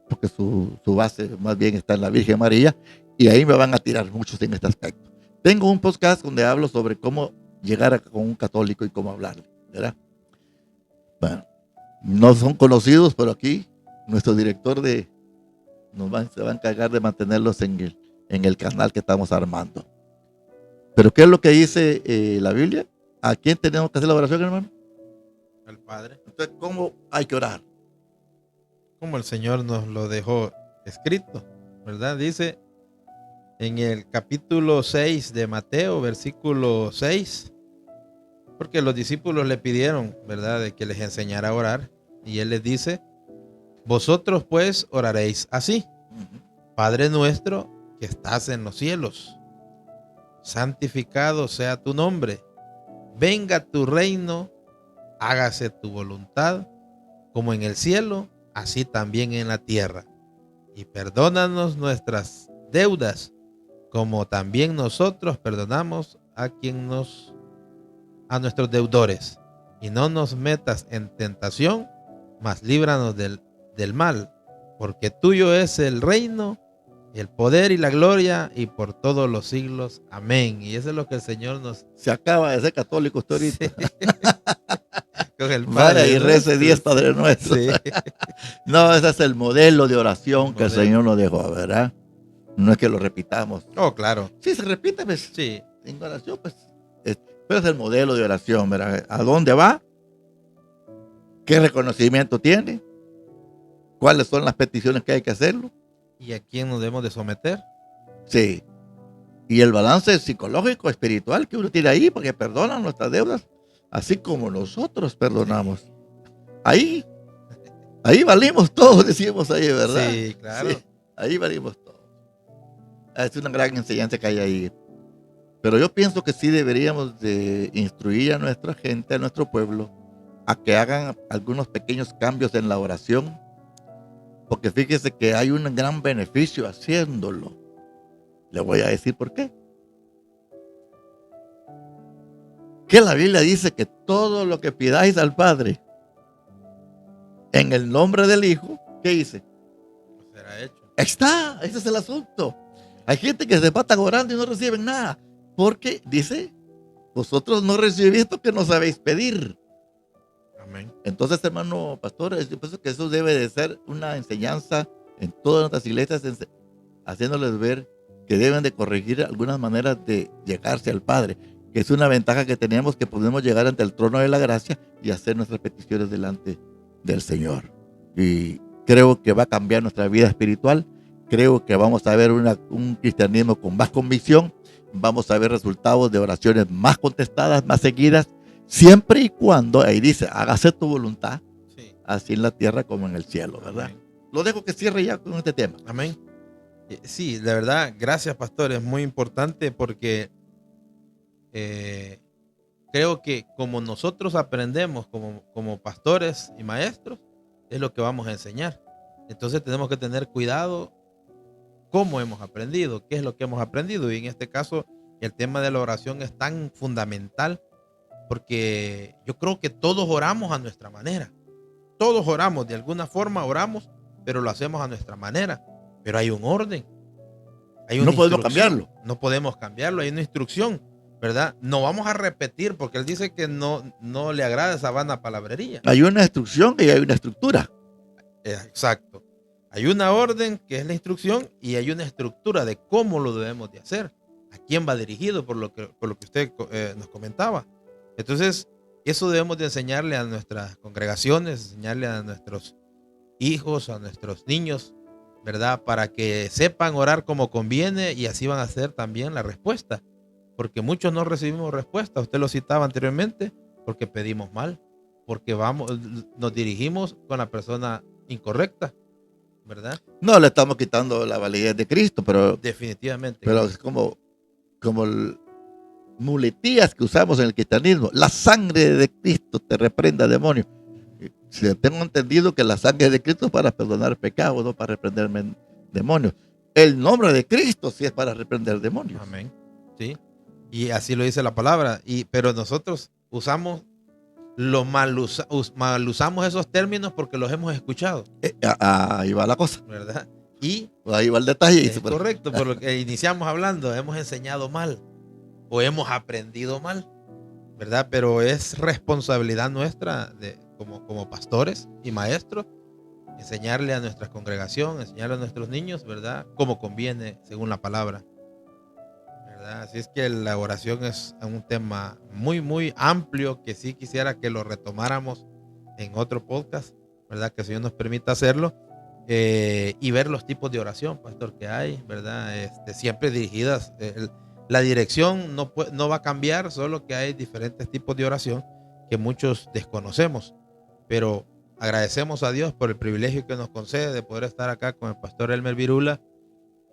porque su base más bien está en la Virgen María, y ahí me van a tirar muchos en este aspecto. Tengo un podcast donde hablo sobre cómo llegar con un católico y cómo hablarle, ¿verdad? Bueno, no son conocidos, pero aquí nuestro director se va a encargar de mantenerlos en el canal que estamos armando. Pero ¿qué es lo que dice la Biblia? ¿A quién tenemos que hacer la oración, hermano? Al Padre. Entonces, ¿cómo hay que orar? Como el Señor nos lo dejó escrito, ¿verdad? Dice en el capítulo 6 de Mateo, versículo 6, porque los discípulos le pidieron, ¿verdad?, de que les enseñara a orar, y Él les dice, vosotros pues oraréis así, Padre nuestro que estás en los cielos, santificado sea tu nombre, venga tu reino, hágase tu voluntad, como en el cielo, así también en la tierra. Y perdónanos nuestras deudas, como también nosotros perdonamos a nuestros deudores. Y no nos metas en tentación, mas líbranos del mal, porque tuyo es el reino, el poder y la gloria y por todos los siglos. Amén. Y eso es lo que el Señor nos... Se acaba de ser católico usted ahorita. Sí. Con el Vaya Padre y rece 10 Padre Nuestro. Sí. No, ese es el modelo de oración que el Modelo. Señor nos dejó, ¿verdad? No es que lo repitamos. Oh, claro. Sí, se repite, pues. Sí. En oración, pues. Pero es el modelo de oración, ¿verdad? ¿A dónde va? ¿Qué reconocimiento tiene? ¿Cuáles son las peticiones que hay que hacerlo? ¿Y a quién nos debemos de someter? Sí. Y el balance psicológico, espiritual que uno tiene ahí, porque perdonan nuestras deudas, así como nosotros perdonamos. Ahí valimos todos, decimos ahí, ¿verdad? Sí, claro. Sí, ahí valimos todos. Es una gran enseñanza que hay ahí. Pero yo pienso que sí deberíamos de instruir a nuestra gente, a nuestro pueblo, a que hagan algunos pequeños cambios en la oración, porque fíjese que hay un gran beneficio haciéndolo. Le voy a decir por qué. Que la Biblia dice que todo lo que pidáis al Padre en el nombre del Hijo, ¿qué dice? Será hecho. Está, ese es el asunto. Hay gente que se pata orando y no reciben nada, porque dice, vosotros no recibís lo que no sabéis pedir. Amén. Entonces, hermano pastor, yo pienso que eso debe de ser una enseñanza en todas nuestras iglesias, haciéndoles ver que deben de corregir algunas maneras de llegarse al Padre, que es una ventaja que tenemos, que podemos llegar ante el trono de la gracia y hacer nuestras peticiones delante del Señor. Y creo que va a cambiar nuestra vida espiritual, creo que vamos a ver un cristianismo con más convicción, vamos a ver resultados de oraciones más contestadas, más seguidas, siempre y cuando, ahí dice, hágase tu voluntad, Sí. así en la tierra como en el cielo, ¿verdad? Amén. Lo dejo que cierre ya con este tema. Amén. Sí, de verdad, gracias, pastor. Es muy importante porque creo que como nosotros aprendemos como pastores y maestros, es lo que vamos a enseñar. Entonces tenemos que tener cuidado cómo hemos aprendido, qué es lo que hemos aprendido. Y en este caso, el tema de la oración es tan fundamental porque yo creo que todos oramos a nuestra manera. Todos oramos, de alguna forma oramos, pero lo hacemos a nuestra manera. Pero hay un orden. Hay una No podemos instrucción. cambiarlo. No podemos cambiarlo, hay una instrucción, ¿verdad? No vamos a repetir porque él dice que no le agrada esa vana palabrería. Hay una instrucción y hay una estructura. Exacto. Hay una orden que es la instrucción y hay una estructura de cómo lo debemos de hacer. A quién va dirigido por lo que usted nos comentaba. Entonces, eso debemos de enseñarle a nuestras congregaciones, enseñarle a nuestros hijos, a nuestros niños, ¿verdad? Para que sepan orar como conviene y así van a hacer también la respuesta. Porque muchos no recibimos respuesta. Usted lo citaba anteriormente, porque pedimos mal, porque nos dirigimos con la persona incorrecta, ¿verdad? No le estamos quitando la validez de Cristo, pero Definitivamente. es como muletillas que usamos en el cristianismo. La sangre de Cristo te reprenda, demonio. Si tengo entendido que la sangre de Cristo es para perdonar pecados, no para reprender demonios. El nombre de Cristo sí es para reprender demonios. Amén. Sí. Y así lo dice la palabra. Pero nosotros usamos mal usamos esos términos porque los hemos escuchado. Ahí va la cosa. ¿Verdad? Y ahí va el detalle. es correcto, por lo que iniciamos hablando, hemos enseñado mal o hemos aprendido mal, ¿verdad? Pero es responsabilidad nuestra como pastores y maestros enseñarle a nuestra congregación, enseñarle a nuestros niños, ¿verdad? Como conviene según la palabra, ¿verdad? Así es que la oración es un tema muy, muy amplio que sí quisiera que lo retomáramos en otro podcast, ¿verdad? Que el Señor nos permita hacerlo. Y ver los tipos de oración, pastor, que hay, ¿verdad? Siempre dirigidas. La dirección no va a cambiar, solo que hay diferentes tipos de oración que muchos desconocemos. Pero agradecemos a Dios por el privilegio que nos concede de poder estar acá con el pastor Elmer Virula.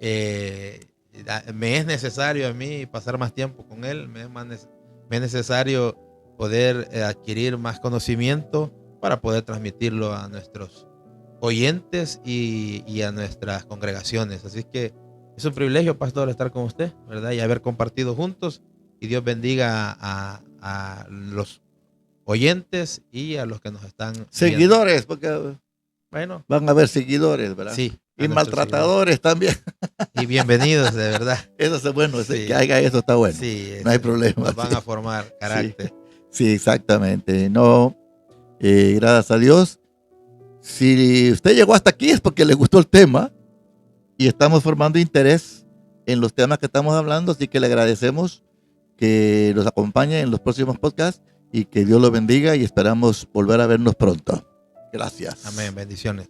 Me es necesario a mí pasar más tiempo con él, me es necesario poder adquirir más conocimiento para poder transmitirlo a nuestros oyentes y a nuestras congregaciones. Así que es un privilegio, pastor, estar con usted, ¿verdad? Y haber compartido juntos. Y Dios bendiga a los oyentes y a los que nos están seguidores, viendo. porque Bueno, van a haber seguidores, ¿verdad? Sí, Y maltratadores también. Y bienvenidos, de verdad. Eso es bueno, Sí. que haga eso está bueno. Sí, no hay problema. Nos van sí. a formar carácter. Sí, exactamente. No, gracias a Dios. Si usted llegó hasta aquí es porque le gustó el tema y estamos formando interés en los temas que estamos hablando, así que le agradecemos que nos acompañe en los próximos podcasts y que Dios lo bendiga y esperamos volver a vernos pronto. Gracias. Amén, bendiciones.